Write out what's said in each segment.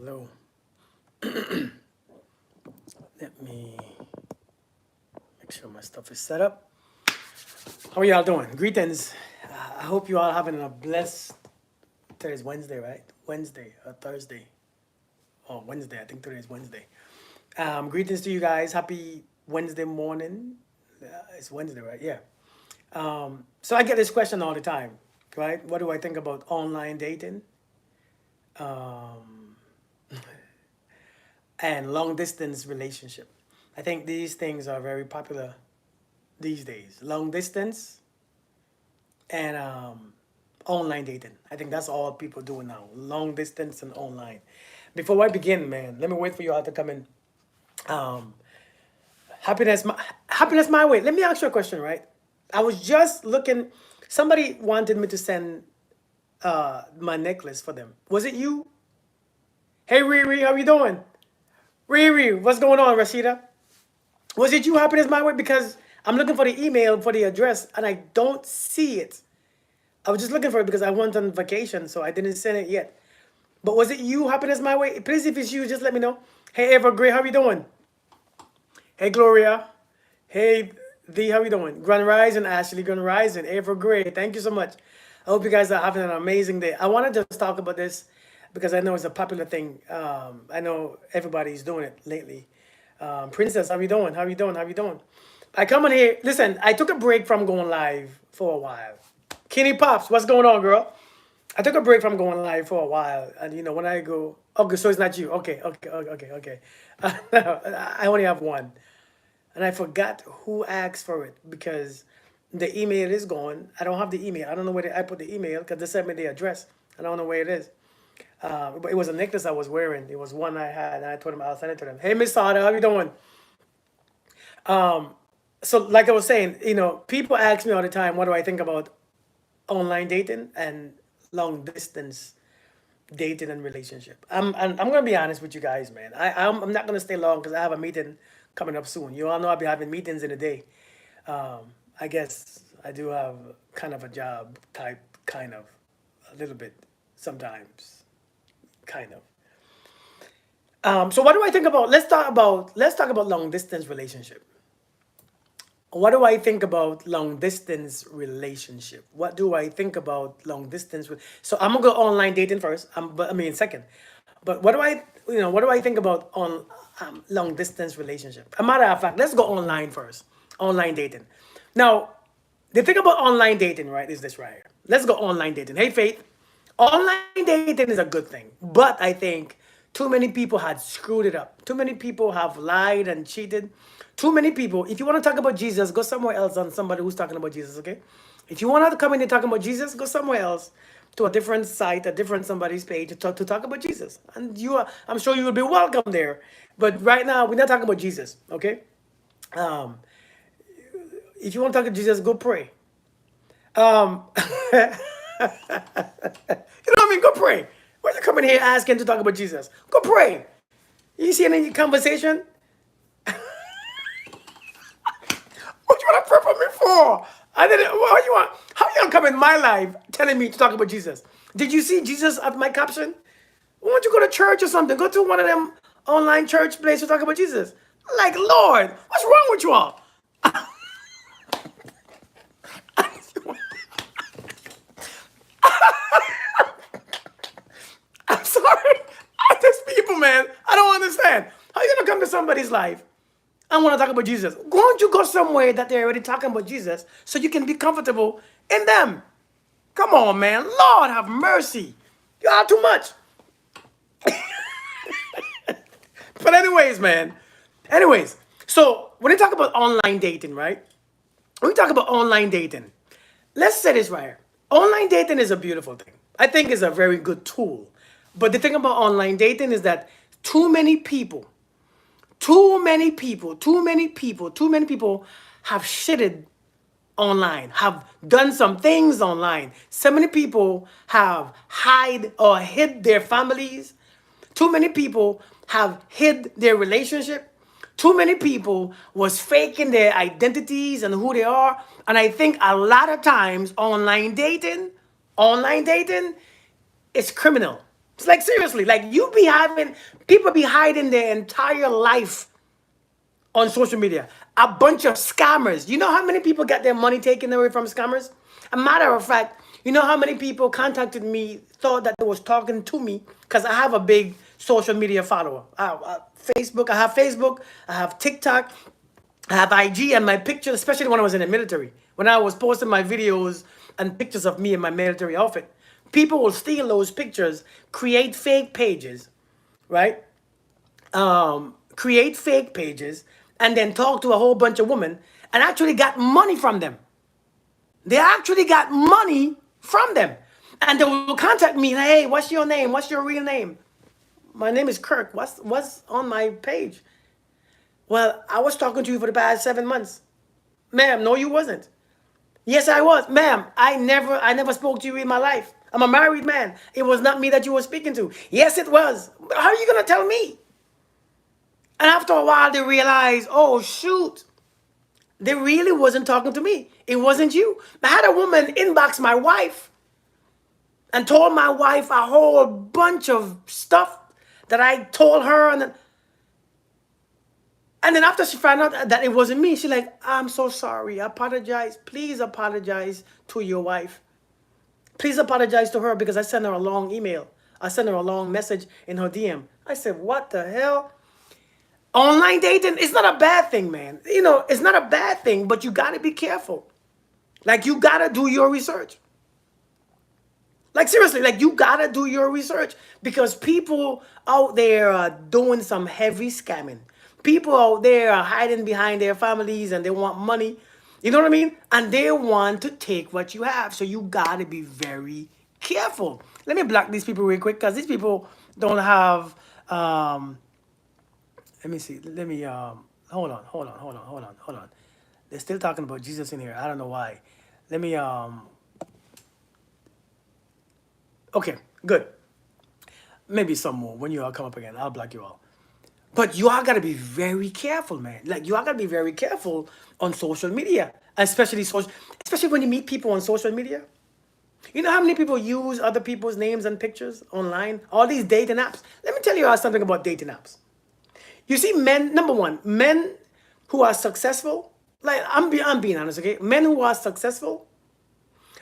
Hello. Let me make sure my stuff is set up. How are y'all doing? Greetings. I hope you all having a blessed. Today's Wednesday, right? Wednesday or Thursday? Oh, Wednesday. I think today is Wednesday. Greetings to you guys. Happy Wednesday morning. It's Wednesday, right? Yeah. So I get this question all the time, right? What do I think about online dating and long distance relationship? I think these things are very popular these days. Long distance and online dating. I think that's all people doing now. Long distance and online. Before I begin, man, let me wait for you all to come in. Um, happiness my way. Let me ask you a question, right? I was just looking. Somebody wanted me to send my necklace for them. Was it you? Hey Riri, how you doing? Riri, what's going on, Rashida? Was it you? Happiness my way? Because I'm looking for the email for the address and I don't see it. I was just looking for it because I went on vacation, so I didn't send it yet. But was it you? Happiness my way? Please, if it's you, just let me know. Hey, Evergrey, how you doing? Hey, Gloria. Hey, D, how you doing? Grand Rising, Ashley, Grand Rising, Evergrey. Thank you so much. I hope you guys are having an amazing day. I wanted to just talk about this because I know it's a popular thing. I know everybody's doing it lately. Princess, how you doing? How you doing? How you doing? I come on here. Listen, I took a break from going live for a while. Kenny Pops, what's going on, girl? I took a break from going live for a while, and when I go, okay, so it's not you. Okay, okay, okay, okay. I only have one, and I forgot who asked for it because the email is gone. I don't have the email. I don't know where I put the email because they sent me the address. I don't know where it is. But it was a necklace I was wearing. It was one I had, and I told them I'll send it to them. Hey, Miss Sada, how you doing? So, like I was saying, people ask me all the time, what do I think about online dating and long distance dating and relationship. I'm gonna be honest with you guys, man. I'm not gonna stay long because I have a meeting coming up soon. You all know I'll be having meetings in a day. I guess I do have kind of a job type, kind of, a little bit sometimes, kind of. So what do I think about? Let's talk about long distance relationship. What do I think about long distance relationship? What do I think about long distance? So I'm gonna go online dating first. But I mean second. But what do I think about on long distance relationship? A matter of fact, let's go online first. Online dating. Now, the thing about online dating, right, is this right here. Let's go online dating. Hey, Faith. Online dating is a good thing, but I think too many people had screwed it up. Too many people have lied and cheated. Too many people. If you want to talk about Jesus, go somewhere else on somebody who's talking about Jesus. Okay. If you want to come in and talk about Jesus, go somewhere else to a different site, a different somebody's page to talk about Jesus. And I'm sure you will be welcome there. But right now, we're not talking about Jesus. Okay. Um, if you want to talk to Jesus, go pray. Um, You know what I mean? Go pray. Why you coming here asking to talk about Jesus? Go pray. You see any conversation? What you want to pray for me for? I didn't. What you want? How you gonna come in my life telling me to talk about Jesus? Did you see Jesus at my caption? Why don't you go to church or something? Go to one of them online church places to talk about Jesus. Like Lord, what's wrong with you all? I'm sorry. There's people, man. I don't understand. How you gonna come to somebody's life and want to talk about Jesus? Why don't you go somewhere that they're already talking about Jesus so you can be comfortable in them? Come on, man. Lord have mercy. You are too much. But anyways, man. Anyways, so when you talk about online dating, right? When we talk about online dating, let's say this right here. Online dating is a beautiful thing. I think it's a very good tool. But the thing about online dating is that too many people, too many people have shitted online, have done some things online. So many people have hid their families. Too many people have hid their relationship. Too many people was faking their identities and who they are. And I think a lot of times online dating is criminal. It's like seriously, like you be having people be hiding their entire life on social media. A bunch of scammers. You know how many people got their money taken away from scammers? A matter of fact, you know how many people contacted me, thought that they was talking to me because I have a big social media follower. Facebook, I have TikTok, I have IG, and my pictures, especially when I was in the military, when I was posting my videos and pictures of me in my military outfit. People will steal those pictures, create fake pages, right? Create fake pages, and then talk to a whole bunch of women and actually got money from them. They actually got money from them. And they will contact me, hey, what's your name? What's your real name? My name is Kirk. What's on my page? Well, I was talking to you for the past 7 months. Ma'am, no, you wasn't. Yes, I was. Ma'am, I never spoke to you in my life. I'm a married man. It was not me that you were speaking to. Yes, it was. How are you gonna tell me? And after a while, they realized, oh, shoot, they really wasn't talking to me. It wasn't you. I had a woman inbox my wife and told my wife a whole bunch of stuff that I told her. And then after she found out that it wasn't me, she's like, I'm so sorry. I apologize. Please apologize to your wife. Please apologize to her because I sent her a long email. I sent her a long message in her DM. I said, what the hell? Online dating, it's not a bad thing, man. You know, it's not a bad thing, but you gotta be careful. Like, you gotta do your research. Like, seriously, like, you gotta do your research because people out there are doing some heavy scamming. People out there are hiding behind their families and they want money. You know what I mean? And they want to take what you have. So you gotta be very careful. Let me block these people real quick because these people don't have let me see. Let me hold on. They're still talking about Jesus in here. I don't know why. Let me okay, good. Maybe some more. When you all come up again, I'll block you all. But you all gotta be very careful, man. Like you all gotta be very careful on social media, especially when you meet people on social media. You know how many people use other people's names and pictures online? All these dating apps. Let me tell you something about dating apps. You see, men, number one, men who are successful, like I'm being honest, okay? Men who are successful,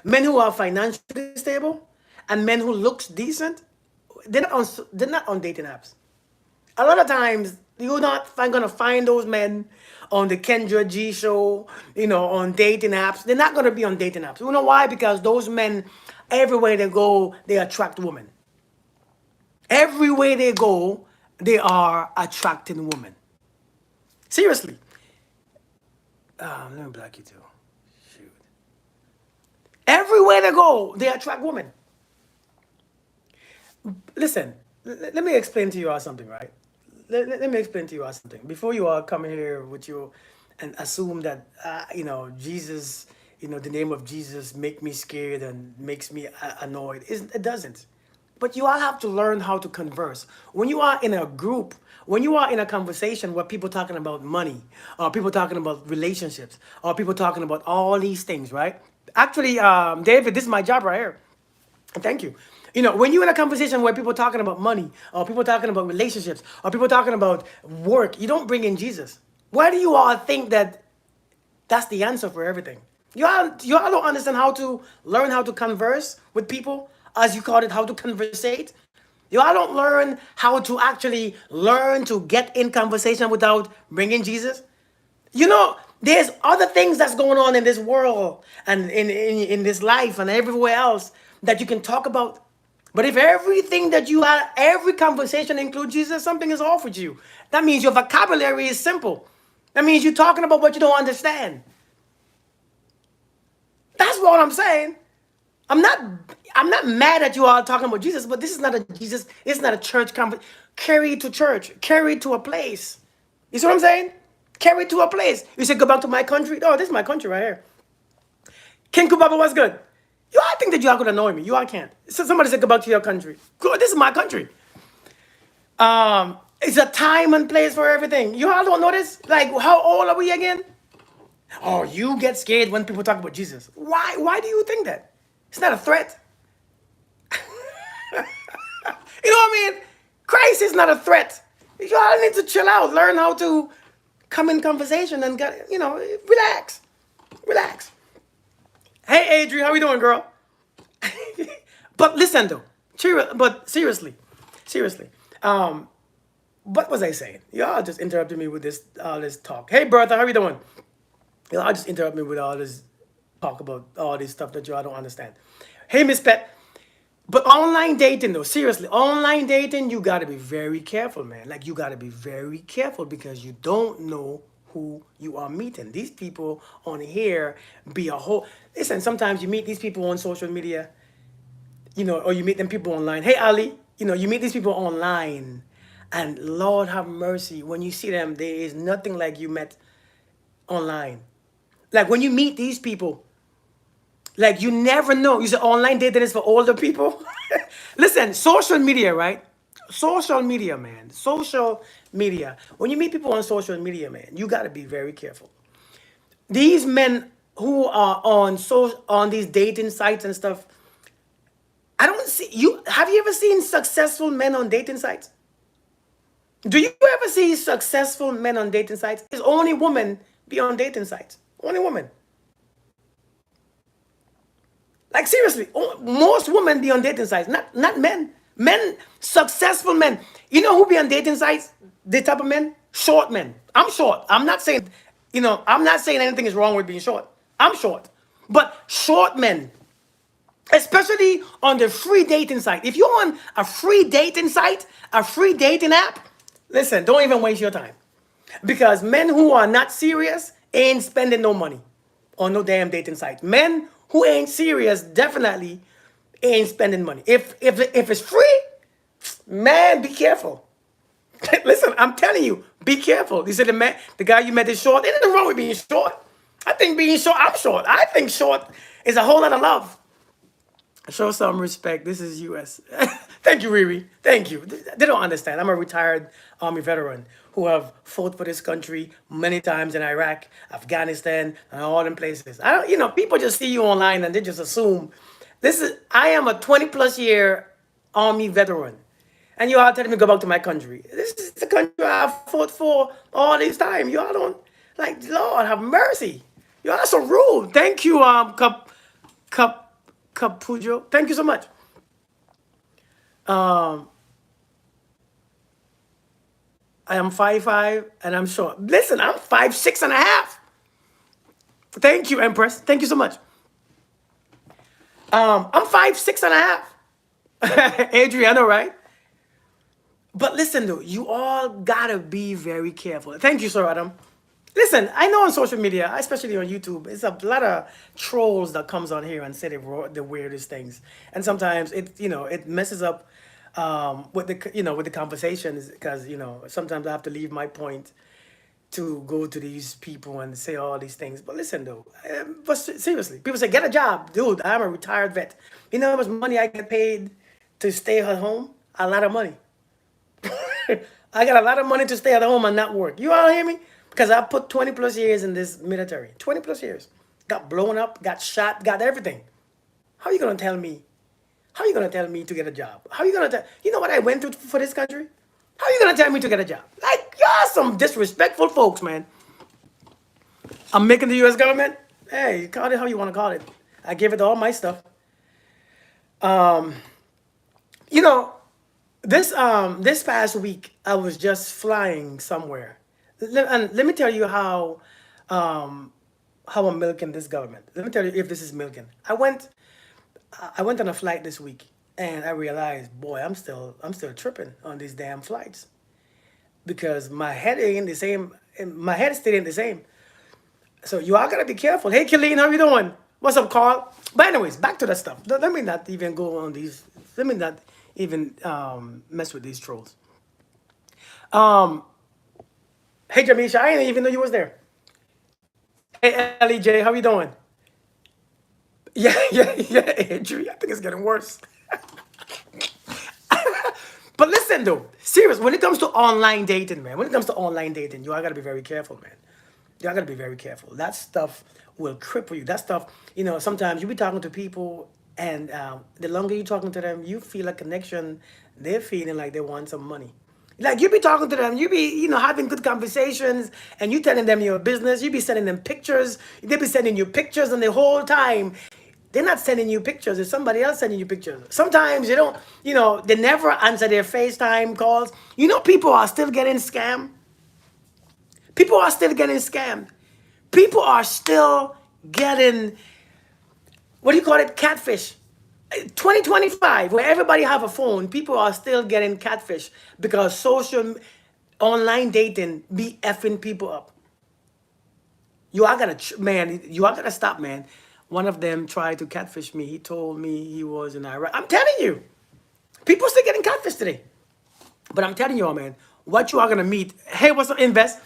men who are financially stable, and men who looks decent, they're not on dating apps. A lot of times you're not gonna find those men on the Kendra G show, on dating apps. They're not gonna be on dating apps. You know why? Because those men, everywhere they go, they attract women. Everywhere they go, they are attracting women. Seriously. Let me block you too. Shoot. Everywhere they go, they attract women. Listen, let me explain to you all something, right? Let me explain to you all something. Before you all come in here with you and assume that, Jesus, the name of Jesus make me scared and makes me annoyed. It doesn't. But you all have to learn how to converse. When you are in a group, when you are in a conversation where people talking about money, or people talking about relationships, or people talking about all these things, right? Actually, David, this is my job right here. Thank you. When you're in a conversation where people talking about money, or people talking about relationships, or people talking about work, you don't bring in Jesus. Why do you all think that that's the answer for everything? You all don't understand how to learn how to converse with people, as you call it, how to conversate. You all don't learn how to actually learn to get in conversation without bringing Jesus. There's other things that's going on in this world and in this life and everywhere else that you can talk about. But if everything that you have, every conversation includes Jesus, something is off with you. That means your vocabulary is simple. That means you're talking about what you don't understand. That's what I'm saying. I'm not mad at you all talking about Jesus, but this is not a Jesus. It's not a church conference. Carry it to church. Carry it to a place. You see what I'm saying? Carry it to a place. You say, go back to my country. Oh, this is my country right here. King Kubaba, what's good? You all think that you all could annoy me. You all can't. So somebody said, go back to your country. Good, this is my country. It's a time and place for everything. You all don't know this? Like, how old are we again? Oh, you get scared when people talk about Jesus. Why do you think that? It's not a threat. You know what I mean? Christ is not a threat. You all need to chill out, learn how to come in conversation and get, relax. Relax. Hey, Adri, how we doing, girl? But listen, though. But seriously. Um, what was I saying? Y'all just interrupted me with this all this talk. Hey, Bertha, how we doing? Y'all just interrupt me with all this talk about all this stuff that y'all don't understand. Hey, Miss Pet. But online dating, though, seriously, online dating, you got to be very careful, man. Like, you got to be very careful because you don't know who you are meeting. These people on here be a whole. Listen, sometimes you meet these people on social media, or you meet them people online. Hey, Ali, you meet these people online, and Lord have mercy, when you see them, there is nothing like you met online. Like, when you meet these people, like, you never know. You say online dating is for older people. Listen, social media, right? Social media, man. Social media. When you meet people on social media, man, you got to be very careful. These men who are on these dating sites and stuff, I don't see you. Have you ever seen successful men on dating sites? Do you ever see successful men on dating sites? It's only women be on dating sites. Only women. Like, seriously, most women be on dating sites, not men. Men, successful men. You know who be on dating sites? The type of men? Short men. I'm short. I'm not saying anything is wrong with being short. I'm short. But short men, especially on the free dating site. If you're on a free dating site, a free dating app, listen, don't even waste your time. Because men who are not serious ain't spending no money on no damn dating site. Men who ain't serious definitely ain't spending money. If it's free, man, be careful. Listen, I'm telling you, be careful. You said the guy you met is short. There's nothing wrong with being short. I think being short, I'm short. I think short is a whole lot of love. Show some respect. This is US. Thank you, Riri. Thank you. They don't understand. I'm a retired Army veteran who have fought for this country many times in Iraq, Afghanistan, and all them places. I don't, people just see you online and they just assume I am a 20 plus year Army veteran. And you all telling me to go back to my country. This is the country I've fought for all this time. You all don't, like, Lord have mercy. You all are so rude. Thank you, Capujo. Thank you so much. I am 5'5" and I'm short. Listen, I'm 5'6.5". Thank you, Empress. Thank you so much. I'm 5'6.5". Adriana, right? But listen, though, you all gotta be very careful. Thank you, Sir Adam. Listen, I know on social media, especially on YouTube, it's a lot of trolls that comes on here and say the weirdest things, and sometimes it messes up with the conversations because sometimes I have to leave my point to go to these people and say all these things. But listen, though, but seriously, people say get a job, dude. I'm a retired vet. You know how much money I get paid to stay at home? A lot of money. I got a lot of money to stay at home and not work. You all hear me? Because I put 20 plus years in this military. 20 plus years. Got blown up, got shot, got everything. How are you going to tell me? How are you going to tell me to get a job? How are you going to tell? You know what I went through for this country? How are you going to tell me to get a job? Like, y'all some disrespectful folks, man. I'm making the U.S. government. Hey, call it how you want to call it. I gave it all my stuff. You know, this past week I was just flying somewhere, and let me tell you how I'm milking this government. Let me tell you if this is milking. I went on a flight this week, and I realized, boy, I'm still tripping on these damn flights because my head ain't the same. My head still ain't the same. So you all gotta be careful. Hey, Killeen, how you doing? What's up, Carl? But anyways, back to the stuff. Let me not even go on these. Let me not even mess with these trolls. Um, hey, Jamisha, I didn't even know you was there. Hey, Lej, how you doing? Yeah, yeah, Adri. I think it's getting worse. But listen, though, serious. When it comes to online dating, man. When it comes to online dating, you all gotta be very careful, man. You all gotta be very careful. That stuff will cripple you. That stuff, sometimes you be talking to people, and the longer you're talking to them, you feel a connection they're feeling like they want some money. Like you be talking to them, you be, having good conversations, and you telling them your business, you be sending them pictures, they be sending you pictures, and the whole time, they're not sending you pictures, it's somebody else sending you pictures. Sometimes you don't, they never answer their FaceTime calls. People are still getting scammed. People are still getting scammed. People are still getting, what do you call it, catfish. 2025, where everybody have a phone, people are still getting catfish because online dating be effing people up. You are gonna, man, you are gonna stop, man. One of them tried to catfish me. He told me he was in Iraq. I'm telling you, people still getting catfish today. But I'm telling you all, man, what you are gonna meet. Hey, what's up, Invest?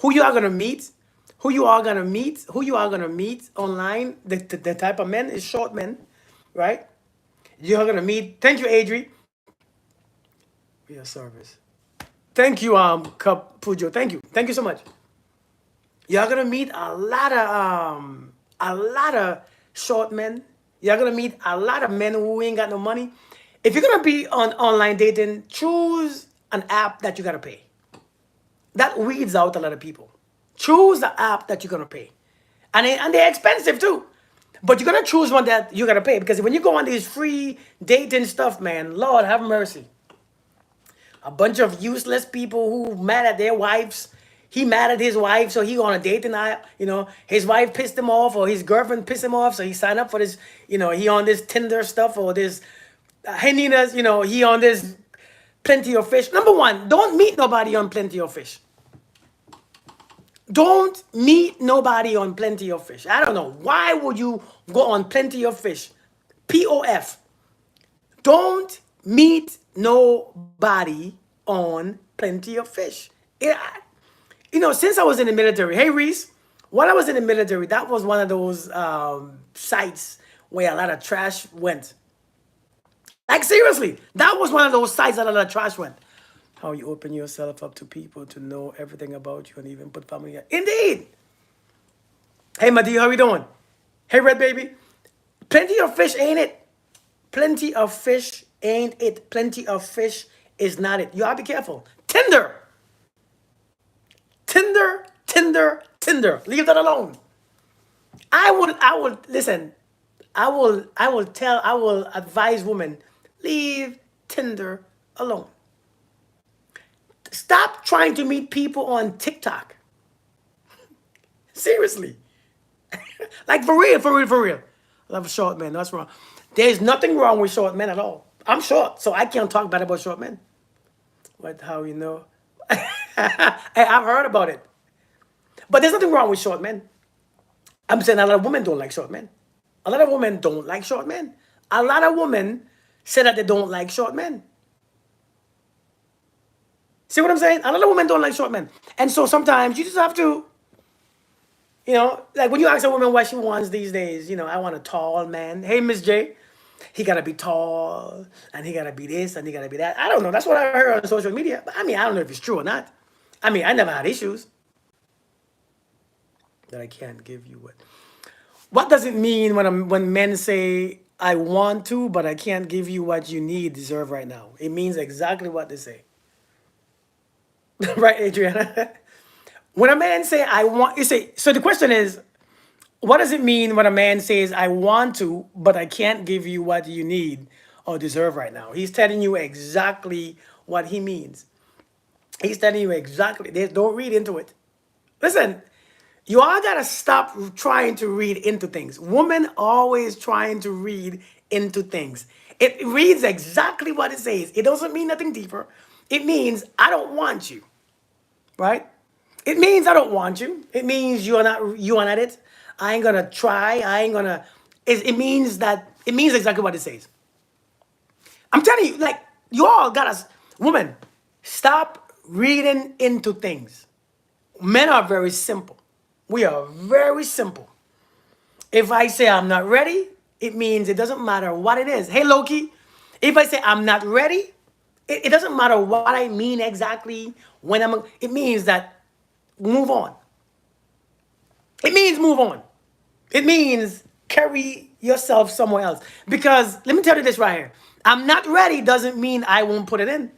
Who you are gonna meet? Who you are gonna meet? Who you are gonna meet online? The type of men is short men, right? You're gonna meet. Thank you, Adri. Your service. Thank you, Cup Pujo. Thank you so much. You're gonna meet a lot of short men. You're gonna meet a lot of men who ain't got no money. If you're gonna be on online dating, choose an app that you gotta pay. That weeds out a lot of people. Choose the app that you're gonna pay, and they're expensive too. But you're gonna choose one that you gotta pay, because when you go on these free dating stuff, man, Lord have mercy. A bunch of useless people who mad at their wives. He mad at his wife, so he on a dating app. His wife pissed him off, or his girlfriend pissed him off, so he signed up for this. He on this Tinder stuff, or this Heninas. He on this Plenty of Fish. Number one, don't meet nobody on Plenty of Fish. Don't meet nobody on Plenty of Fish. I don't know. Why would you go on Plenty of Fish? POF. Don't meet nobody on Plenty of Fish. Since I was in the military, hey Reese, while I was in the military, that was one of those sites where a lot of trash went. Like seriously, that was one of those sites that a lot of trash went. How you open yourself up to people to know everything about you and even put family. Indeed. Hey Madi, how you doing? Hey Red Baby. Plenty of Fish ain't it. Plenty of Fish ain't it. Plenty of Fish is not it. You gotta be careful. Tinder. Leave that alone. I would listen. I will advise women, leave Tinder alone. Stop trying to meet people on TikTok. Seriously. Like for real. I love short men. That's wrong. There's nothing wrong with short men at all. I'm short, so I can't talk bad about short men. How you know? I've heard about it. But there's nothing wrong with short men. I'm saying a lot of women don't like short men. A lot of women don't like short men. A lot of women say that they don't like short men. See what I'm saying? A lot of women don't like short men. And so sometimes you just have to, like when you ask a woman what she wants these days, I want a tall man. Hey, Miss J, he got to be tall, and he got to be this, and he got to be that. I don't know. That's what I heard on social media. But I don't know if it's true or not. I never had issues. That I can't give you what does it mean when men say I want to, but I can't give you what you deserve right now? It means exactly what they say. Right, Adriana? When a man say I want, so the question is, what does it mean when a man says I want to, but I can't give you what you need or deserve right now? He's telling you exactly what he means. He's telling you exactly. Don't read into it. Listen, you all gotta stop trying to read into things. Women always trying to read into things. It reads exactly what it says. It doesn't mean nothing deeper. It means I don't want you, right? It means I don't want you. It means you are not it. I ain't gonna try. I ain't gonna. It means exactly what it says. I'm telling you, like you all gotta, women, stop reading into things. Men are very simple. We are very simple. If I say I'm not ready, it means it doesn't matter what it is. Hey, Loki, if I say I'm not ready, it doesn't matter what I mean exactly when it means that move on. It means move on. It means carry yourself somewhere else. Because let me tell you this right here. I'm not ready doesn't mean I won't put it in.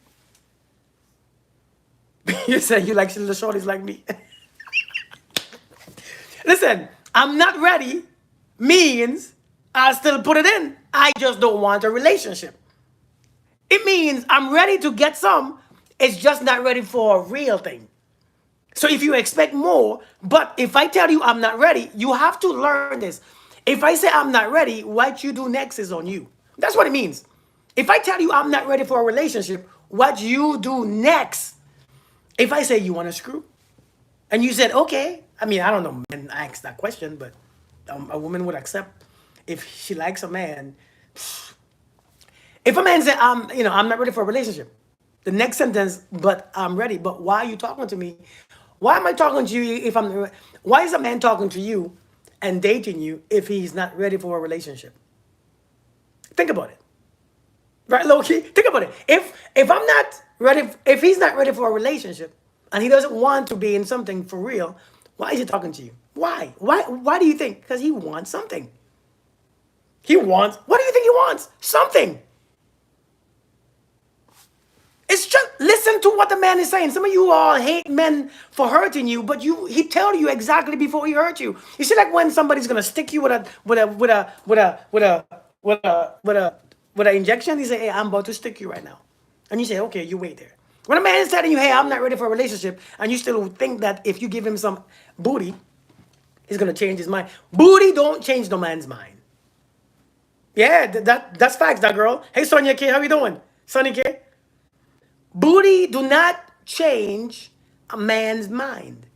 You said you like the shorties like me. Listen, I'm not ready means I'll still put it in. I just don't want a relationship. It means I'm ready to get some. It's just not ready for a real thing. So if you expect more, but if I tell you I'm not ready, you have to learn this. If I say I'm not ready, what you do next is on you. That's what it means. If I tell you I'm not ready for a relationship, what you do next. If I say you want to screw, and you said okay, I mean I don't know, men ask that question, but a woman would accept if she likes a man. If a man said I'm not ready for a relationship, the next sentence, but I'm ready. But why are you talking to me? Why am I talking to you if I'm? Why is a man talking to you and dating you if he's not ready for a relationship? Think about it, right, Loki? Think about it. If I'm not ready, if he's not ready for a relationship, and he doesn't want to be in something for real, why is he talking to you? Why? Why do you think? Because he wants something. He wants. What do you think he wants? Something. It's just listen to what the man is saying. Some of you all hate men for hurting you, but he tell you exactly before he hurt you. You see, like when somebody's gonna stick you with a injection, he say, "Hey, I'm about to stick you right now," and you say, "Okay, you wait there." When a man is telling you, "Hey, I'm not ready for a relationship," and you still think that if you give him some booty, he's gonna change his mind. Booty don't change no man's mind. Yeah, that's facts, that girl. Hey, Sonia K, how you doing, Sonny K? Booty do not change a man's mind.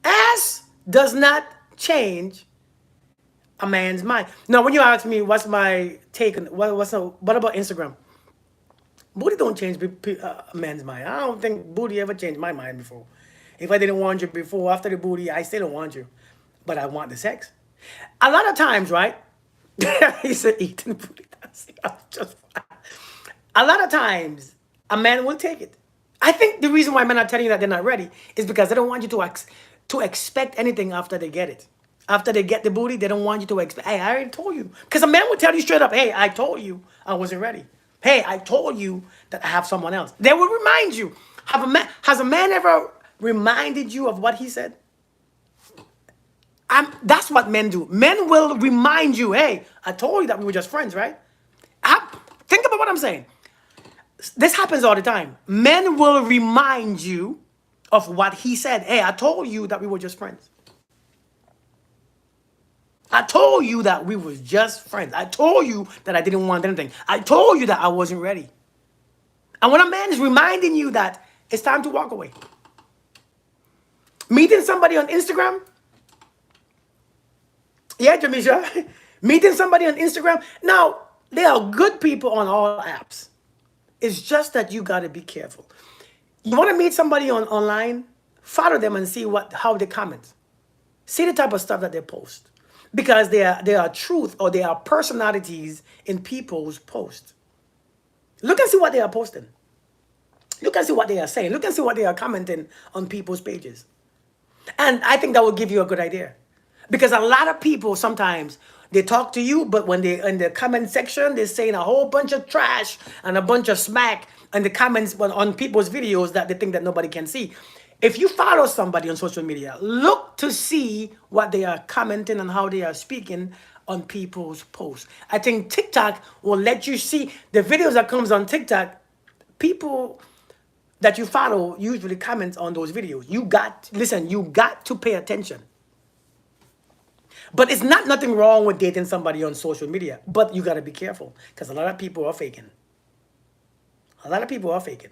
Ass does not change a man's mind. Now, when you ask me what's my take on what about Instagram? Booty don't change a man's mind. I don't think booty ever changed my mind before. If I didn't want you before, after the booty, I still don't want you, but I want the sex. A lot of times, right? He said eating booty. Just a lot of times a man will take it. I think the reason why men are telling you that they're not ready is because they don't want you to expect anything after they get it. After they get the booty, they don't want you to expect. Hey, I already told you. Because a man will tell you straight up, hey, I told you I wasn't ready. Hey, I told you that I have someone else. They will remind you. Has a man ever reminded you of what he said? That's what men do. Men will remind you, hey, I told you that we were just friends, right? Think about what I'm saying. This happens all the time. Men will remind you of what he said. Hey, I told you that we were just friends. I told you that we was just friends. I told you that I didn't want anything. I told you that I wasn't ready. And when a man is reminding you that it's time to walk away. Meeting somebody on Instagram. Yeah, Jamisha. Meeting somebody on Instagram. Now, there are good people on all apps. It's just that you got to be careful. You want to meet somebody online? Follow them and see how they comment. See the type of stuff that they post. Because there are truth or there are personalities in people's posts. Look and see what they are posting. Look and see what they are saying. Look and see what they are commenting on people's pages. And I think that will give you a good idea. Because a lot of people sometimes, they talk to you, but when they in the comment section, they're saying a whole bunch of trash and a bunch of smack in the comments on people's videos that they think that nobody can see. If you follow somebody on social media, look to see what they are commenting and how they are speaking on people's posts. I think TikTok will let you see the videos that comes on TikTok. People that you follow usually comment on those videos. You got to pay attention. But it's not nothing wrong with dating somebody on social media. But you got to be careful because a lot of people are faking. A lot of people are faking.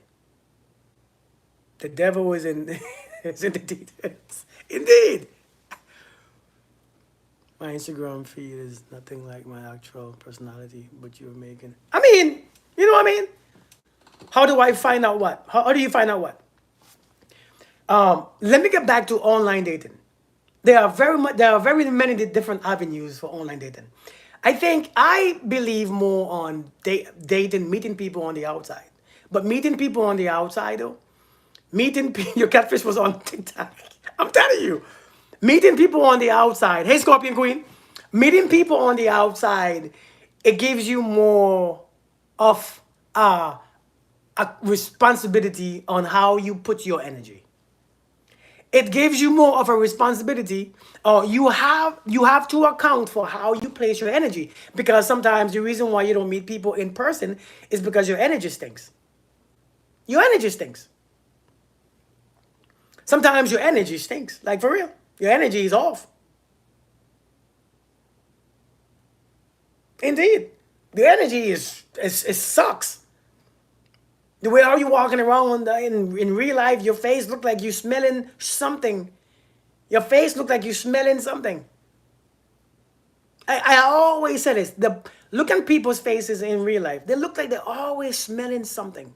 The devil is in, is in the details. Indeed. My Instagram feed is nothing like my actual personality, but you're making. I mean, you know what I mean? How do I find out what? How do you find out what? Let me get back to online dating. There are very many different avenues for online dating. I believe more on dating, meeting people on the outside. But meeting people on the outside, though, your catfish was on TikTok. I'm telling you, meeting people on the outside. Hey, Scorpion Queen, meeting people on the outside, it gives you more of a responsibility on how you put your energy. It gives you more of a responsibility, or you have to account for how you place your energy, because sometimes the reason why you don't meet people in person is because your energy stinks. Your energy stinks. Sometimes your energy stinks, like for real. Your energy is off. Indeed, the energy is it sucks. The way are you walking around in real life, your face look like you smelling something. Your face look like you smelling something. I always say this. Look at people's faces in real life. They look like they're always smelling something.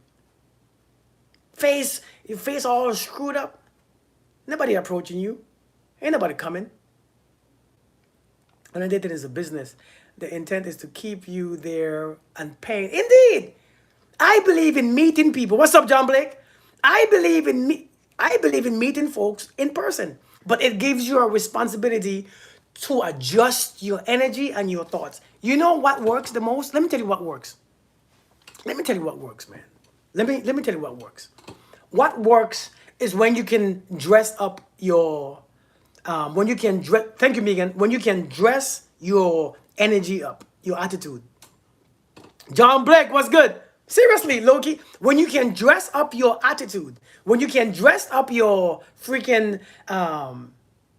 Your face all screwed up. Nobody approaching you. Ain't nobody coming. And dating is a business. The intent is to keep you there and paying. Indeed, I believe in meeting people. What's up, John Blake? I believe in meeting folks in person, but it gives you a responsibility to adjust your energy and your thoughts. You know what works the most? Let me tell you what works. Let me tell you what works, man. Let me tell you what works. What works is when you can dress up your when you can dress. Thank you, Megan. When you can dress your energy up, your attitude. John Blake, what's good? Seriously, Loki, when you can dress up your attitude, when you can dress up your freaking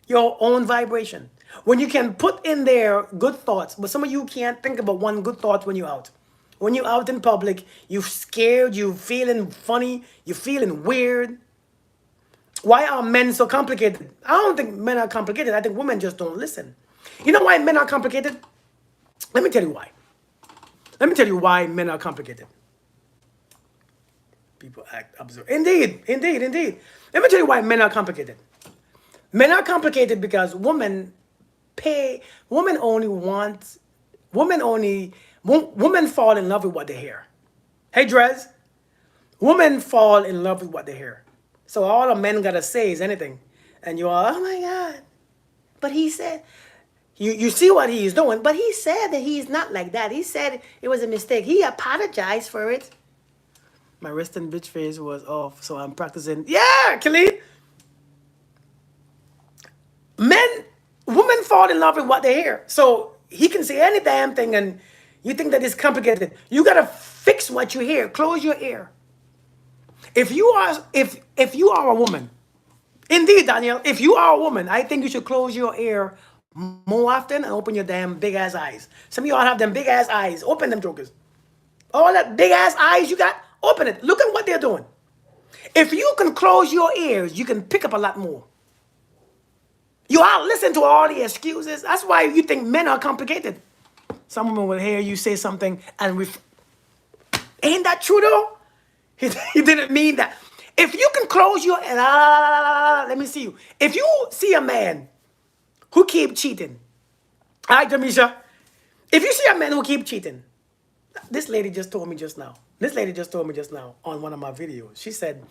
your own vibration, when you can put in there good thoughts, but some of you can't think about one good thought when you're out. When you're out in public, you're scared, you're feeling funny, you're feeling weird. Why are men so complicated? I don't think men are complicated. I think women just don't listen. You know why men are complicated? Let me tell you why. Let me tell you why men are complicated. People act absurd. Indeed, indeed, indeed. Let me tell you why men are complicated. Men are complicated because women fall in love with what they hear. Hey, Drez, women fall in love with what they hear. So all a men gotta say is anything. And you're all, oh my God. But he said, you see what he's doing, but he said that he's not like that. He said it was a mistake. He apologized for it. My resting bitch face was off, so I'm practicing. Yeah, Khalid. Women fall in love with what they hear. So he can say any damn thing and you think that it's complicated. You gotta fix what you hear. Close your ear. If you are a woman, indeed, Daniel, if you are a woman, I think you should close your ear more often and open your damn big ass eyes. Some of y'all have them big ass eyes. Open them jokers. All that big ass eyes you got, open it. Look at what they're doing. If you can close your ears, you can pick up a lot more. You all listen to all the excuses. That's why you think men are complicated. Some women will hear you say something and ain't that true though? He didn't mean that. If you can close your let me see you. If you see a man who keep cheating, all right, Jamisha. If you see a man who keep cheating, this lady just told me just now. This lady just told me just now on one of my videos. She said,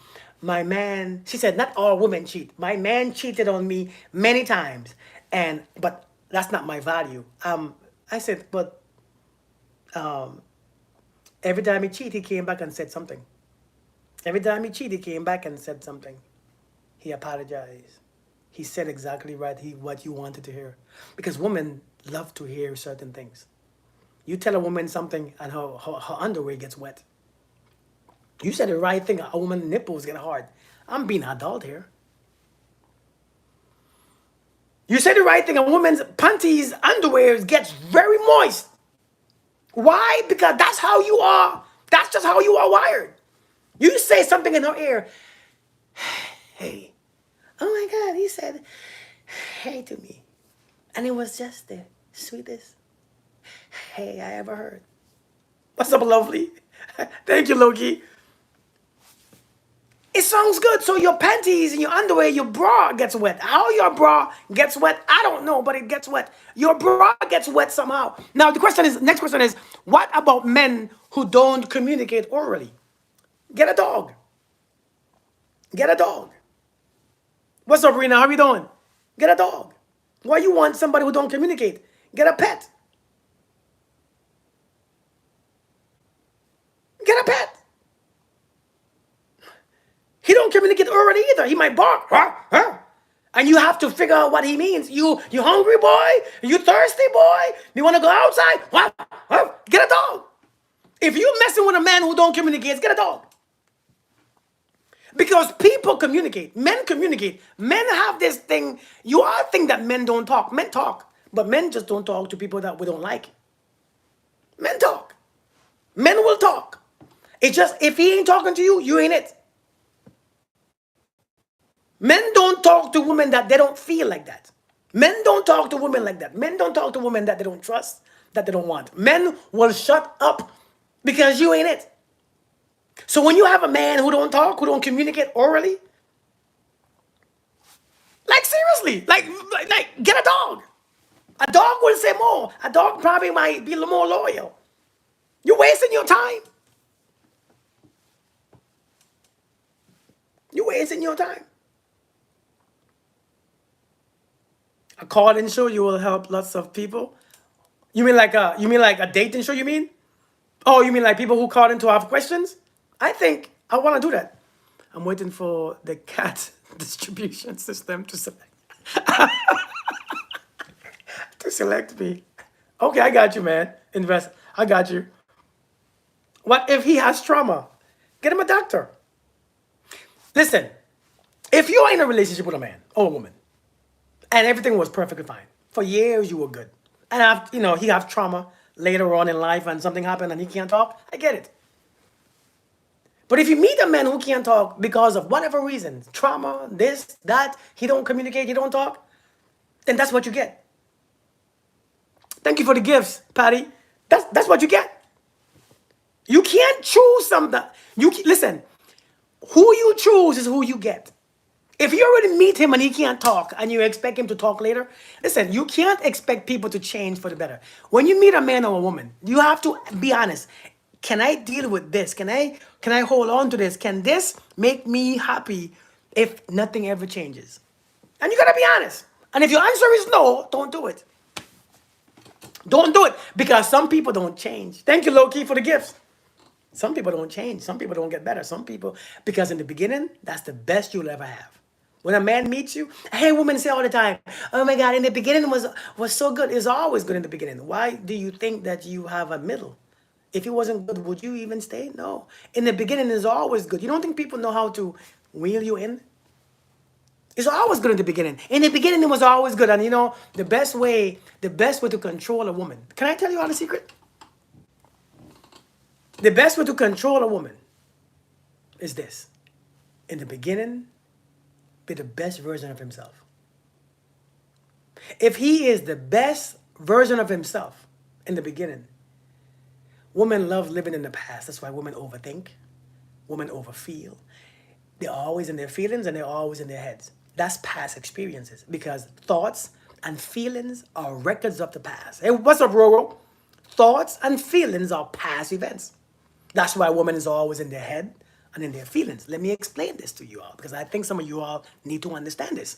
she said, not all women cheat. My man cheated on me many times. But that's not my value. I said, but every time he cheated, he came back and said something. Every time he cheated, he came back and said something. He apologized. He said exactly right what you wanted to hear. Because women love to hear certain things. You tell a woman something and her underwear gets wet. You said the right thing, a woman's nipples get hard. I'm being adult here. You said the right thing, a woman's panties, underwear gets very moist. Why? Because that's how you are. That's just how you are wired. You say something in her ear. Hey. Oh my God, he said, hey to me. And it was just the sweetest hey I ever heard. What's up, lovely? Thank you, Loki. It sounds good. So your panties and your underwear, your bra gets wet. How your bra gets wet, I don't know, but it gets wet. Your bra gets wet somehow. Now the next question is, what about men who don't communicate orally? Get a dog. Get a dog. What's up, Rena? How you doing? Get a dog. Why you want somebody who don't communicate? Get a pet. Get a pet. He don't communicate orally either. He might bark, huh, huh. And you have to figure out what he means. You hungry boy? You thirsty boy? You want to go outside? What? Huh? Get a dog. If you messing with a man who don't communicate, get a dog. Because people communicate. Men communicate. Men have this thing. You all think that men don't talk. Men talk. But men just don't talk to people that we don't like. Men talk. Men will talk. It's just if he ain't talking to you, you ain't it. Men don't talk to women that they don't feel like that. Men don't talk to women like that. Men don't talk to women that they don't trust, that they don't want. Men will shut up because you ain't it. So when you have a man who don't talk, who don't communicate orally, like seriously, like get a dog. A dog will say more. A dog probably might be a little more loyal. You're wasting your time. You're wasting your time. A call-in show, you will help lots of people. You mean like a dating show? You mean? Oh, you mean like people who call in to have questions? I think I want to do that. I'm waiting for the cat distribution system to select to select me. Okay, I got you, man. Invest. I got you. What if he has trauma? Get him a doctor. Listen, if you're in a relationship with a man or a woman and everything was perfectly fine for years, you were good, and he have trauma later on in life and something happened and he can't talk, I get it. But if you meet a man who can't talk because of whatever reason, trauma, this, that, he don't communicate, he don't talk, then that's what you get. Thank you for the gifts, Patty. That's what you get. You can't choose something. Listen, who you choose is who you get. If you already meet him and he can't talk and you expect him to talk later, listen, you can't expect people to change for the better. When you meet a man or a woman, you have to be honest. Can I deal with this? Can I hold on to this? Can this make me happy if nothing ever changes? And you gotta be honest. And if your answer is no, don't do it. Don't do it because some people don't change. Thank you, Loki, for the gifts. Some people don't change. Some people don't get better. Some people, because in the beginning, that's the best you'll ever have. When a man meets you, hey, women say all the time, oh my God, in the beginning was so good. It's always good in the beginning. Why do you think that you have a middle? If it wasn't good, would you even stay? No. In the beginning, it's always good. You don't think people know how to wheel you in? It's always good in the beginning. In the beginning, it was always good. And the best way to control a woman. Can I tell you all the secret? The best way to control a woman is this. In the beginning, be the best version of himself. If he is the best version of himself in the beginning, women love living in the past. That's why women overthink. Women overfeel. They're always in their feelings and they're always in their heads. That's past experiences because thoughts and feelings are records of the past. Hey, what's up, Roro? Thoughts and feelings are past events. That's why women is always in their head and in their feelings. Let me explain this to you all because I think some of you all need to understand this.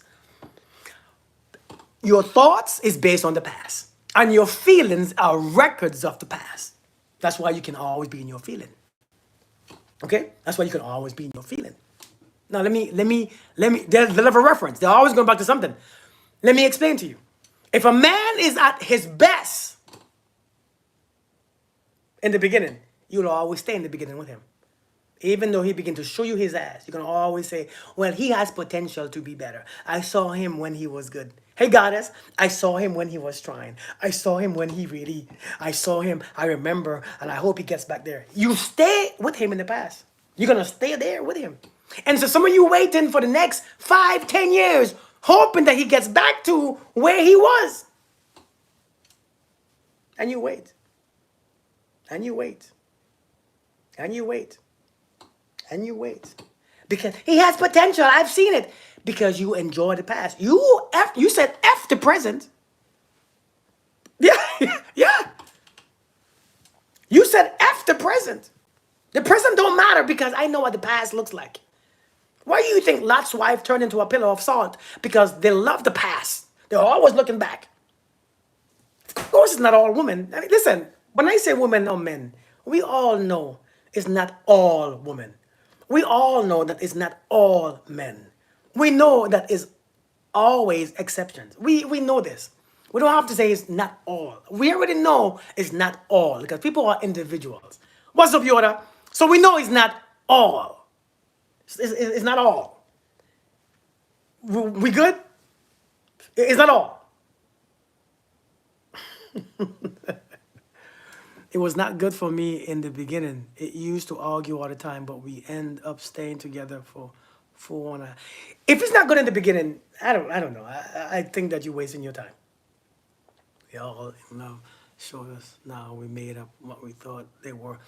Your thoughts is based on the past and your feelings are records of the past. That's why you can always be in your feeling. Okay? That's why you can always be in your feeling. Now let me, they'll have a reference. They're always going back to something. Let me explain to you. If a man is at his best in the beginning, you'll always stay in the beginning with him. Even though he begin to show you his ass, you're going to always say, well, he has potential to be better. I saw him when he was good. Hey, goddess, I saw him when he was trying. I saw him when I saw him, I remember, and I hope he gets back there. You stay with him in the past. You're going to stay there with him. And so some of you waiting for the next 5, 10 years, hoping that he gets back to where he was. And you wait. And you wait. And you wait. And you wait. Because he has potential. I've seen it. Because you enjoy the past. You said F the present. Yeah. Yeah. You said F the present. The present don't matter because I know what the past looks like. Why do you think Lot's wife turned into a pillar of salt? Because they love the past. They're always looking back. Of course, it's not all women. I mean, listen, when I say women or men, we all know It's not all women. We all know that it's not all men. We know that it's always exceptions. We know this. We don't have to say it's not all. We already know it's not all because people are individuals. What's up, Yoda? So we know it's not all. It's not all. We good? It's not all. It was not good for me in the beginning. It used to argue all the time, but we end up staying together for 4 and a. If it's not good in the beginning, I don't know. I think that you're wasting your time. We all in love showed us now we made up what we thought they were.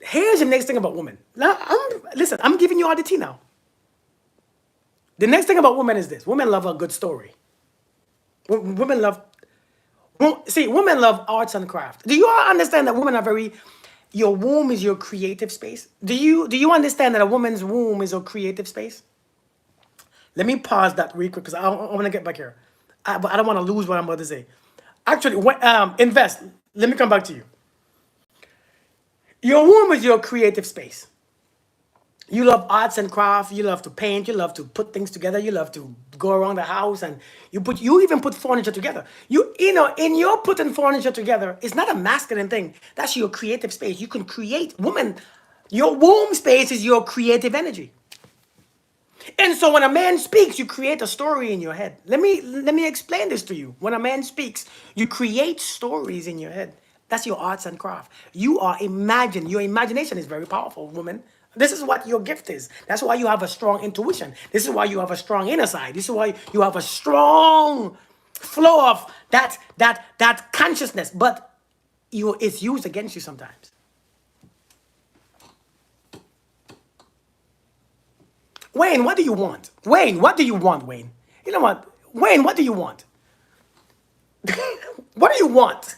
Here's the next thing about women. Now, listen, I'm giving you all the tea now. The next thing about women is this: women love a good story. Women love. See, women love arts and craft. Do you all understand that women are very? Your womb is your creative space. Do you understand that a woman's womb is a creative space? Let me pause that real quick because I want to get back here. But I don't want to lose what I'm about to say. Actually, invest. Let me come back to you. Your womb is your creative space. You love arts and craft. You love to paint. You love to put things together. You love to go around the house and you even put furniture together. You know in your putting furniture together, it's not a masculine thing. That's your creative space. You can create. Woman, your womb space is your creative energy. And so when a man speaks, you create a story in your head. Let me explain this to you. When a man speaks, you create stories in your head. That's your arts and craft. You are imagine. Your imagination is very powerful, woman. This is what your gift is. That's why you have a strong intuition. This is why you have a strong inner side. This is why you have a strong flow of that consciousness. But it's used against you sometimes. Wayne, what do you want? Wayne, what do you want, Wayne? You know what? Wayne, what do you want? What do you want?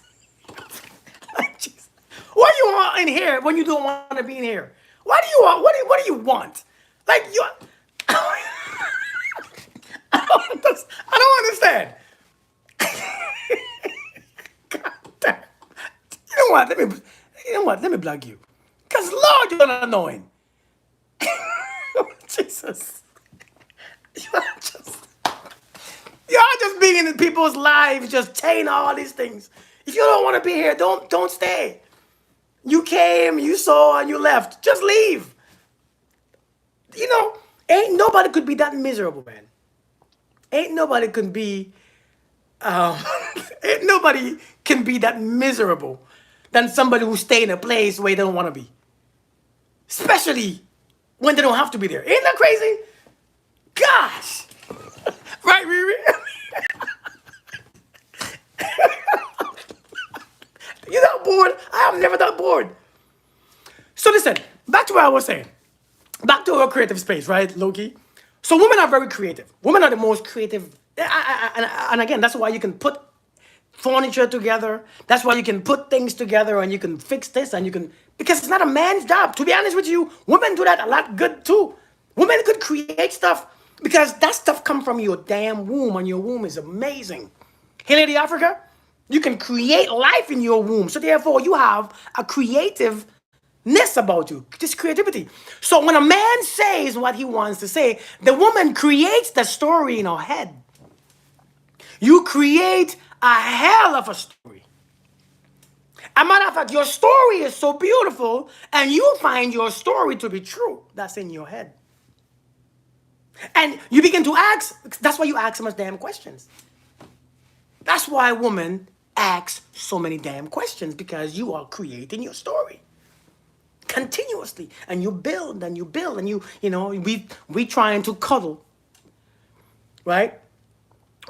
Jeez. What do you want in here when you don't want to be in here? What do you want? What do you want? Like you I don't understand. God damn. You know what? Let me block you. Because Lord, you're annoying. Jesus. You're just being in people's lives, just saying all these things. If you don't want to be here, don't stay. You came, you saw, and you left. Just leave. Ain't nobody could be that miserable, man. Ain't nobody can be um, ain't nobody can be that miserable than somebody who stay in a place where they don't want to be. Especially when they don't have to be there. Ain't that crazy? Gosh. Right, Riri? You're not bored? I am never that bored. So listen, back to what I was saying. Back to our creative space, right, Loki? So women are very creative. Women are the most creative. And again, that's why you can put furniture together. That's why you can put things together and you can fix this and you can, because it's not a man's job. To be honest with you, women do that a lot good too. Women could create stuff because that stuff come from your damn womb and your womb is amazing. Hey, Lady Africa, you can create life in your womb. So therefore you have a creativeness about you, this creativity. So when a man says what he wants to say, the woman creates the story in her head. You create a hell of a story. As a matter of fact, your story is so beautiful, and you find your story to be true. That's in your head. And you begin to ask, that's why you ask so much damn questions. That's why women ask so many damn questions, because you are creating your story continuously. And you build and you build and we trying to cuddle, right?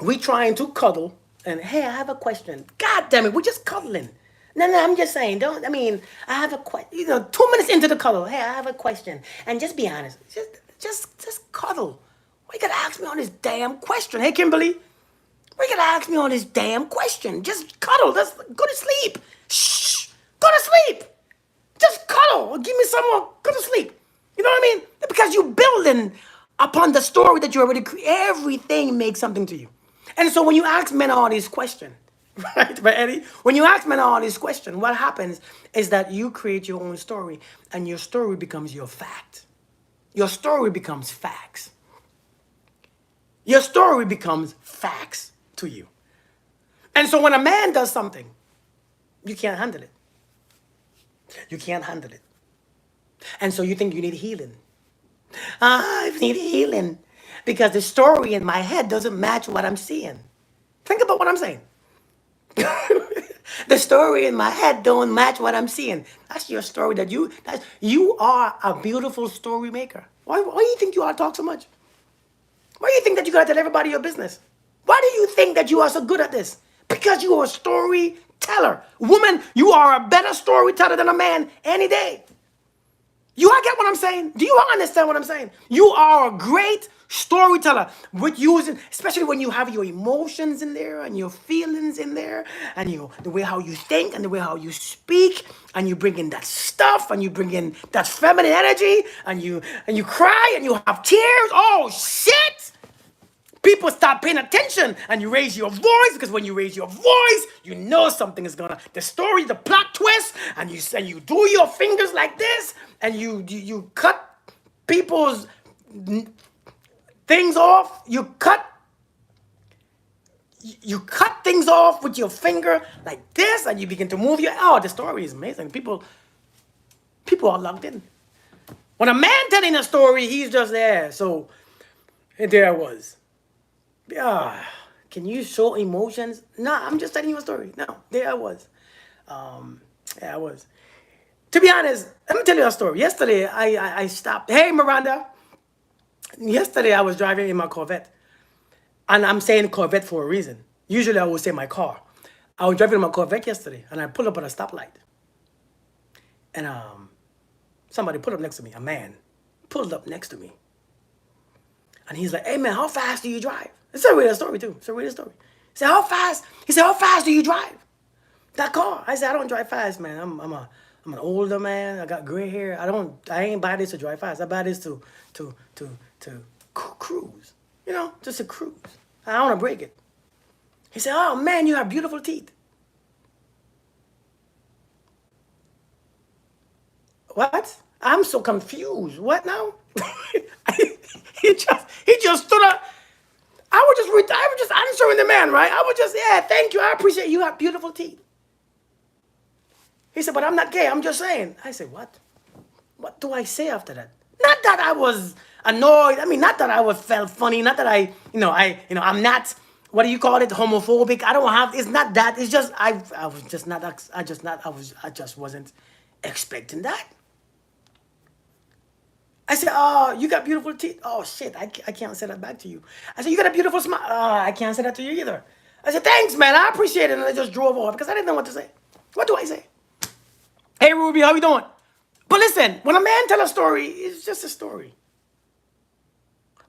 We trying to cuddle and hey, I have a question. God damn it, we're just cuddling. No, I'm just saying, I have a question. 2 minutes into the cuddle, hey, I have a question. And just be honest, just cuddle. Why you gotta ask me all this damn question? Hey, Kimberly, why you gotta ask me all this damn question? Just cuddle, go to sleep. Shh, go to sleep. Just cuddle, give me some more, go to sleep. You know what I mean? Because you're building upon the story that you already created. Everything makes something to you. And so when you ask men all these questions, Right? But Eddie, when you ask men all these questions, what happens is that you create your own story, and your story becomes your fact. Your story becomes facts. Your story becomes facts to you. And so when a man does something, you can't handle it. You can't handle it. And so you think you need healing. I need healing because the story in my head doesn't match what I'm seeing. Think about what I'm saying. The story in my head don't match what I'm seeing. That's your story you are a beautiful story maker. Why do you think you ought to talk so much? Why do you think that you gotta tell everybody your business? Why do you think that you are so good at this? Because you are a storyteller. Woman, you are a better storyteller than a man any day. You all get what I'm saying? Do you all understand what I'm saying? You are a great storyteller with using, especially when you have your emotions in there and your feelings in there and the way how you think and the way how you speak, and you bring in that stuff and you bring in that feminine energy and you cry and you have tears. Oh shit! People stop paying attention and you raise your voice, because when you raise your voice, you know something is gonna, the story, the plot twist, and you do your fingers like this and you cut people's things off. You cut things off with your finger like this, and you begin to move your, oh, the story is amazing. People are locked in. When a man telling a story, he's just there. So there I was. Yeah, can you show emotions? No, I'm just telling you a story. No, there I was. Yeah, I was. To be honest, let me tell you a story. Yesterday, I stopped. Hey, Miranda. Yesterday, I was driving in my Corvette. And I'm saying Corvette for a reason. Usually, I would say my car. I was driving in my Corvette yesterday, and I pulled up at a stoplight. And somebody pulled up next to me. A man pulled up next to me. And he's like, hey, man, how fast do you drive? It's a real story, too. It's a real story. He said, how fast? He said, how fast do you drive? That car. I said, I don't drive fast, man. I'm an older man. I got gray hair. I ain't buy this to drive fast. I buy this to cruise. You know, just to cruise. I don't want to break it. He said, oh, man, you have beautiful teeth. What? I'm so confused. What now? he just stood up. I was just answering the man, right? I was just, yeah, thank you. I appreciate you have beautiful teeth. He said, but I'm not gay. I'm just saying. I said, what? What do I say after that? Not that I was annoyed. I mean, not that I felt funny. Not that I'm not, what do you call it? Homophobic. I don't have, it's not that. It's just, I just wasn't expecting that. I said, oh, you got beautiful teeth. Oh, shit, I can't say that back to you. I said, you got a beautiful smile. Oh, I can't say that to you either. I said, thanks, man. I appreciate it. And I just drove off because I didn't know what to say. What do I say? Hey, Ruby, how you doing? But listen, when a man tells a story, it's just a story.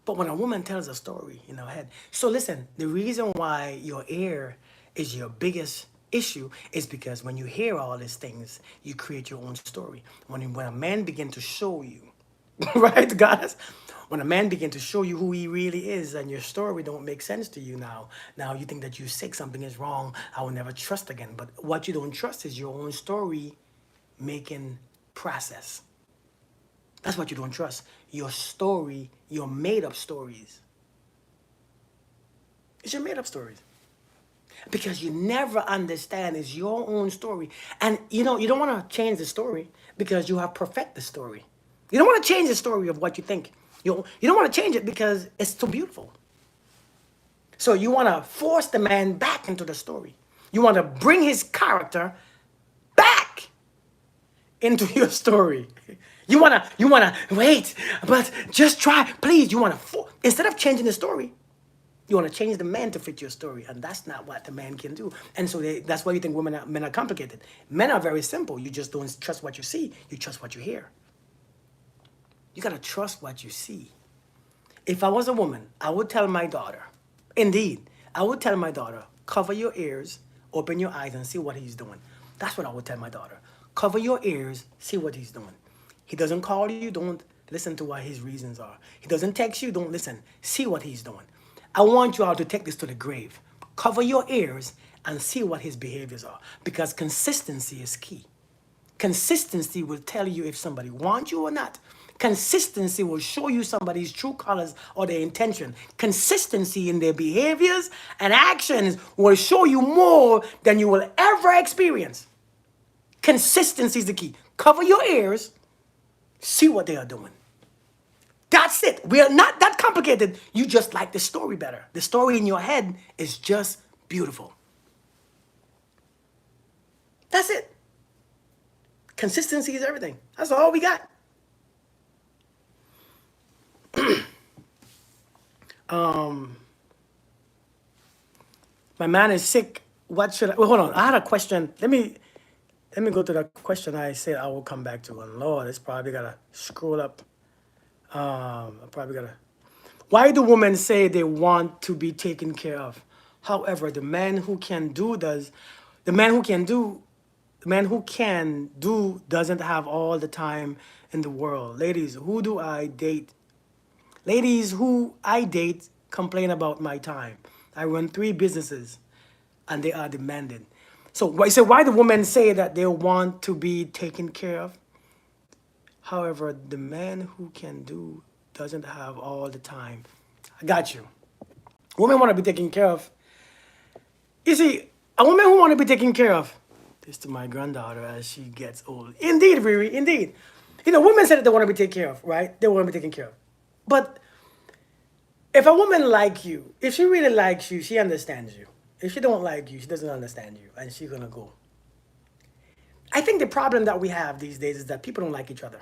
But when a woman tells a story in her head. So listen, the reason why your ear is your biggest issue is because when you hear all these things, you create your own story. When a man begins to show you, right, guys? When a man begins to show you who he really is and your story don't make sense to you now you think that you're sick, something is wrong, I will never trust again. But what you don't trust is your own story making process. That's what you don't trust. Your story, your made-up stories. It's your made-up stories. Because you never understand it's your own story. And you don't want to change the story because you have perfect the story. You don't want to change the story of what you think. You don't want to change it because it's too beautiful. So you want to force the man back into the story. You want to bring his character back into your story. You want to wait, but just try. Please, you want to, instead of changing the story, you want to change the man to fit your story. And that's not what the man can do. And so that's why you think men are complicated. Men are very simple. You just don't trust what you see. You trust what you hear. You got to trust what you see. If I was a woman, I would tell my daughter, indeed, I would tell my daughter, cover your ears, open your eyes, and see what he's doing. That's what I would tell my daughter. Cover your ears, see what he's doing. He doesn't call you, don't listen to what his reasons are. He doesn't text you, don't listen. See what he's doing. I want you all to take this to the grave. Cover your ears and see what his behaviors are, because consistency is key. Consistency will tell you if somebody wants you or not. Consistency will show you somebody's true colors or their intention. Consistency in their behaviors and actions will show you more than you will ever experience. Consistency is the key. Cover your ears, see what they are doing. That's it. We are not that complicated. You just like the story better. The story in your head is just beautiful. That's it. Consistency is everything. That's all we got. My man is sick. What should I? Well, hold on. I had a question. Let me go to the question I said I will come back to. And Lord, it's probably gotta scroll up. I probably gotta. Why do women say they want to be taken care of? However, the man who can do does. The man who can do. The man who can do doesn't have all the time in the world. Ladies, who do I date? Ladies who I date complain about my time. I run 3 businesses and they are demanding. So why do women say that they want to be taken care of? However, the man who can do doesn't have all the time. I got you. Women want to be taken care of. You see, a woman who want to be taken care of, this to my granddaughter as she gets old. Indeed, Riri, indeed. You know, women say that they want to be taken care of, right? They want to be taken care of. But if a woman like you, if she really likes you, she understands you. If she don't like you, she doesn't understand you, and she's gonna go. I think the problem that we have these days is that people don't like each other.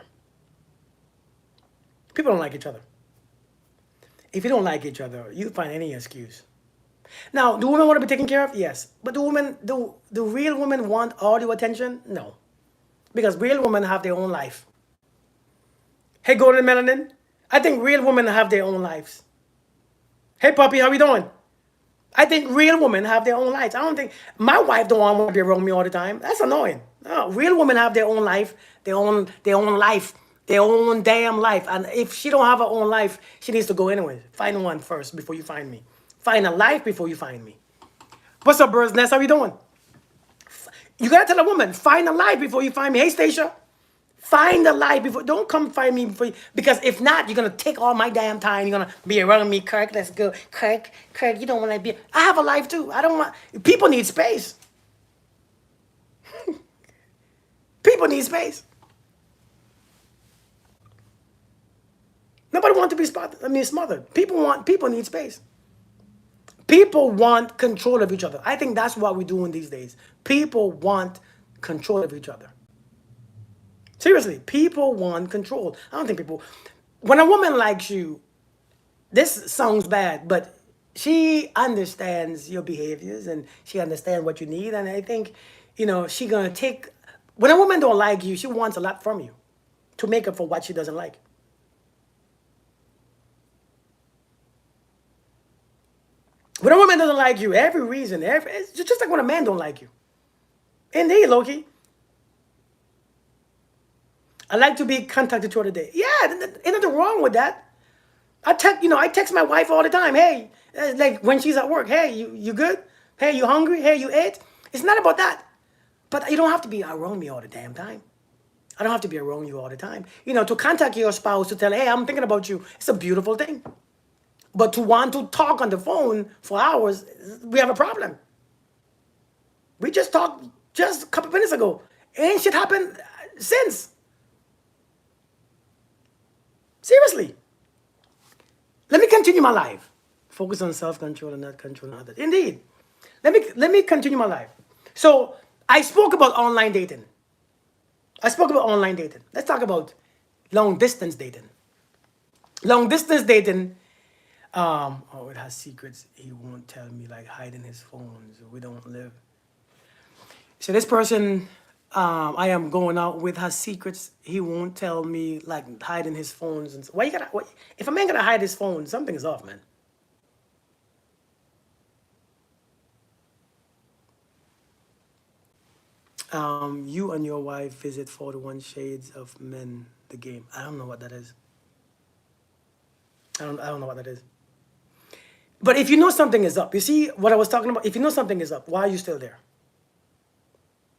People don't like each other. If you don't like each other, you find any excuse. Now, do women want to be taken care of? Yes. But do real women want all your attention? No. Because real women have their own life. Hey, Golden Melanin, I think real women have their own lives. Hey, puppy, how we doing? I think real women have their own lives. I don't think my wife don't want to be around me all the time. That's annoying. No, real women have their own life, their own life, their own damn life. And if she don't have her own life, she needs to go anyway. Find one first before you find me. Find a life before you find me. What's up, Bird's Nest? How we doing? You gotta tell a woman, find a life before you find me. Hey, Stacia. Find a life before. Don't come find me before. Because if not, you're gonna take all my damn time. You're gonna be around me, Kirk. Let's go, Kirk. Kirk, you don't want to be. I have a life too. I don't want. People need space. People need space. Nobody wants to be smothered. People need space. People want control of each other. I think that's what we're doing these days. People want control of each other. Seriously, people want control. I don't think people. When a woman likes you, this sounds bad, but she understands your behaviors and she understands what you need. And I think, she gonna take. When a woman don't like you, she wants a lot from you to make up for what she doesn't like. When a woman doesn't like you, every reason, it's just like when a man don't like you. Indeed, Loki. I like to be contacted throughout the day. Yeah, ain't nothing wrong with that. I text my wife all the time. Hey, like when she's at work. Hey, you good? Hey, you hungry? Hey, you ate? It's not about that. But you don't have to be around me all the damn time. I don't have to be around you all the time. To contact your spouse to tell, hey, I'm thinking about you. It's a beautiful thing. But to want to talk on the phone for hours, we have a problem. We just talked just a couple minutes ago. Ain't shit happened since. Seriously. Let me continue my life. Focus on self-control and not controlling others. Indeed. Let me continue my life. So I spoke about online dating. Let's talk about long distance dating. Long distance dating. It has secrets he won't tell me, like hiding his phones. We don't live. So this person I am going out with has secrets he won't tell me, like hiding his phones. And if a man gotta hide his phone, something is off, man. You and your wife visit 41 Shades of Men, the game. I don't know what that is. I don't know what that is. But if you know something is up, you see what I was talking about? If you know something is up, why are you still there?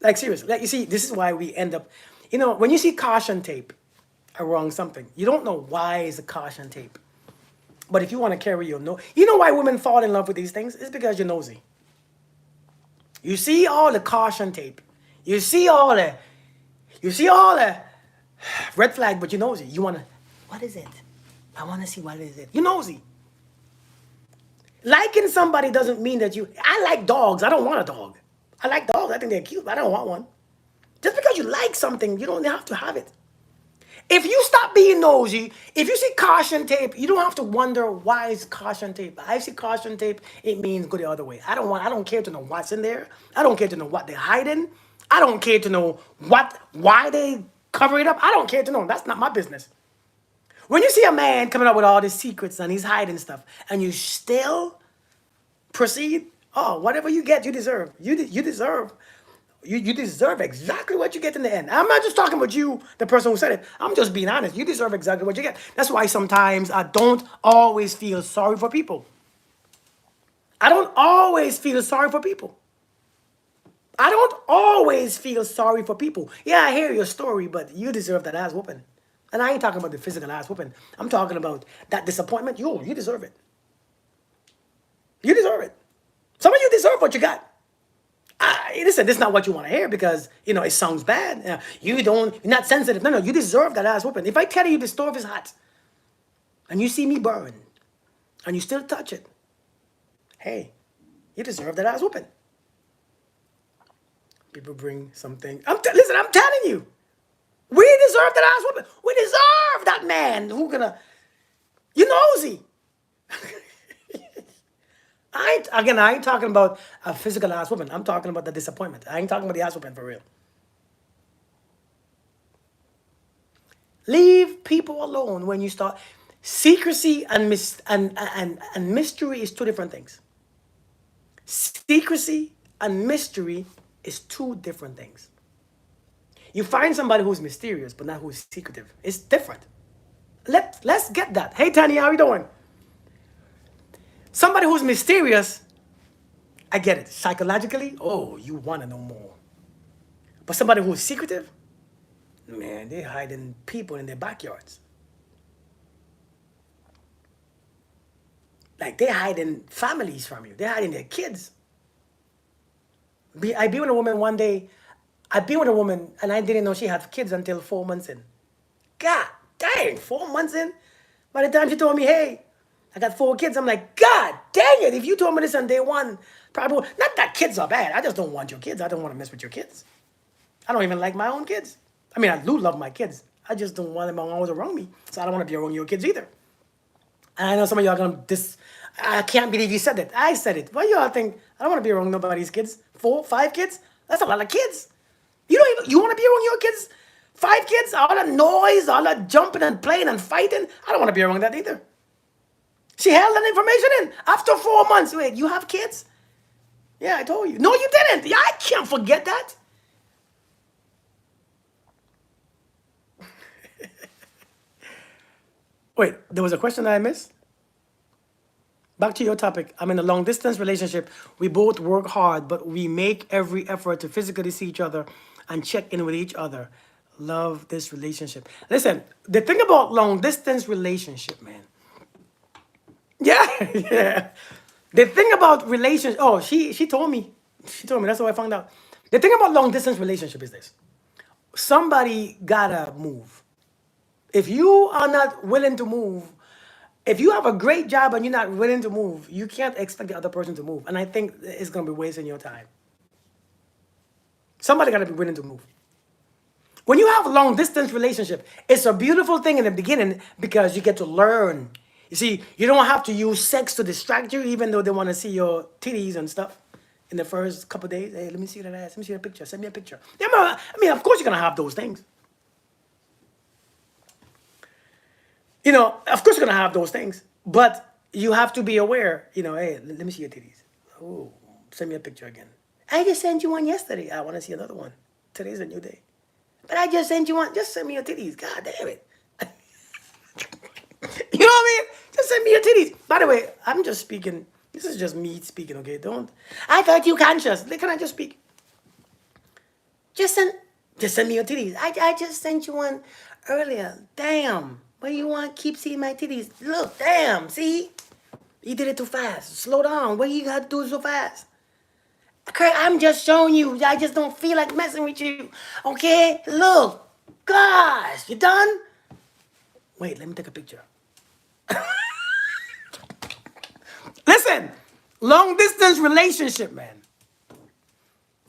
Like seriously, like you see, this is why we end up, when you see caution tape around something, you don't know why is a caution tape. But if you want to carry your nose, you know why women fall in love with these things? It's because you're nosy. You see all the caution tape. You see all the red flag, but you're nosy. You want to, what is it? I want to see what is it. You're nosy. Liking somebody doesn't mean that I like dogs. I don't want a dog. I like dogs. I think they're cute, but I don't want one. Just because you like something, you don't have to have it. If you stop being nosy, if you see caution tape, you don't have to wonder why is caution tape. I see caution tape, it means go the other way. I don't care to know what's in there. I don't care to know what they're hiding. I don't care to know why they cover it up. I don't care to know. That's not my business. When you see a man coming up with all these secrets and he's hiding stuff, and you still proceed, oh, whatever you get, you deserve. You deserve. You deserve exactly what you get in the end. I'm not just talking about you, the person who said it. I'm just being honest. You deserve exactly what you get. That's why sometimes I don't always feel sorry for people. I don't always feel sorry for people. I don't always feel sorry for people. Yeah, I hear your story, but you deserve that ass whooping. And I ain't talking about the physical ass whooping. I'm talking about that disappointment. You deserve it. You deserve it. Some of you deserve what you got. Listen, this is not what you want to hear because, it sounds bad. You're not sensitive. No, you deserve that ass whooping. If I tell you the stove is hot and you see me burn and you still touch it, hey, you deserve that ass whooping. People bring something. Listen, I'm telling you, we deserve that ass whooping. We deserve that man who you nosy. I ain't talking about a physical ass whooping. I'm talking about the disappointment. I ain't talking about the ass whooping for real. Leave people alone when you start. Secrecy and mystery is two different things. Secrecy and mystery is two different things. You find somebody who's mysterious, but not who's secretive. It's different. Let's get that. Hey, Tanya, how you doing? Somebody who's mysterious, I get it. Psychologically, oh, you want to know more. But somebody who's secretive, man, they're hiding people in their backyards. Like they're hiding families from you. They're hiding their kids. I be with a woman one day. I be with a woman and I didn't know she had kids until 4 months in. God dang, 4 months in? By the time she told me, hey, I got 4 kids, I'm like, God dang it. If you told me this on day one, probably, not that kids are bad. I just don't want your kids. I don't want to mess with your kids. I don't even like my own kids. I mean, I do love my kids. I just don't want them always around me. So I don't want to be around your kids either. And I know some of y'all are going to I can't believe you said that. I said it. Why y'all think I don't want to be around nobody's kids? 4, 5 kids? That's a lot of kids. You want to be around your kids? 5 kids? All that noise, all that jumping and playing and fighting? I don't want to be around that either. She held that information in. After 4 months, wait, you have kids? Yeah, I told you. No, you didn't. Yeah, I can't forget that. Wait, there was a question that I missed? Back to your topic. I'm in a long distance relationship. We both work hard, but we make every effort to physically see each other and check in with each other. Love this relationship. Listen, the thing about long distance relationship, man. Yeah, yeah. The thing about relationship, oh, she told me. She told me, that's how I found out. The thing about long distance relationship is this. Somebody gotta move. If you are not willing to move, if you have a great job and you're not willing to move, you can't expect the other person to move. And I think it's going to be wasting your time. Somebody got to be willing to move. When you have a long distance relationship, it's a beautiful thing in the beginning because you get to learn. You see, you don't have to use sex to distract you, even though they want to see your titties and stuff in the first couple of days. Hey, let me see that ass. Let me see that picture. Send me a picture. Yeah, I mean, of course you're going to have those things. Of course you're going to have those things, but you have to be aware, hey, let me see your titties. Oh, send me a picture again. I just sent you one yesterday. I want to see another one. Today's a new day. But I just sent you one. Just send me your titties. God damn it. You know what I mean? Just Just send me your titties. By the way, I'm just speaking. This is just me speaking, okay? Don't. I thought you conscious. Can I just speak? Just send me your titties. I just sent you one earlier. Damn. What do you want? Keep seeing my titties. Look, damn. See? You did it too fast. Slow down. What you got to do so fast? Craig, I'm just showing you. I just don't feel like messing with you. Okay? Look. Gosh. You done? Wait, let me take a picture. Listen. Long distance relationship, man.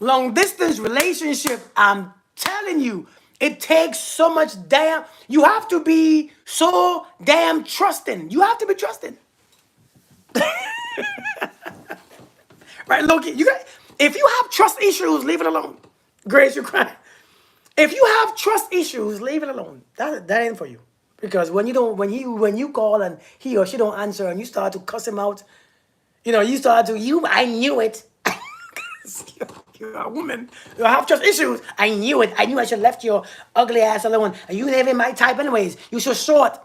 Long distance relationship, I'm telling you, it takes so much damn. You have to be so damn trusting. You have to be trusting. Right, Loki? If you have trust issues, leave it alone. Grace, you cry. If you have trust issues, leave it alone. That ain't for you. Because when you call and he or she don't answer and you start to cuss him out, I knew it. You're a woman. You have trust issues. I knew it. I knew I should have left your ugly ass alone. And you never my type anyways. You're so short.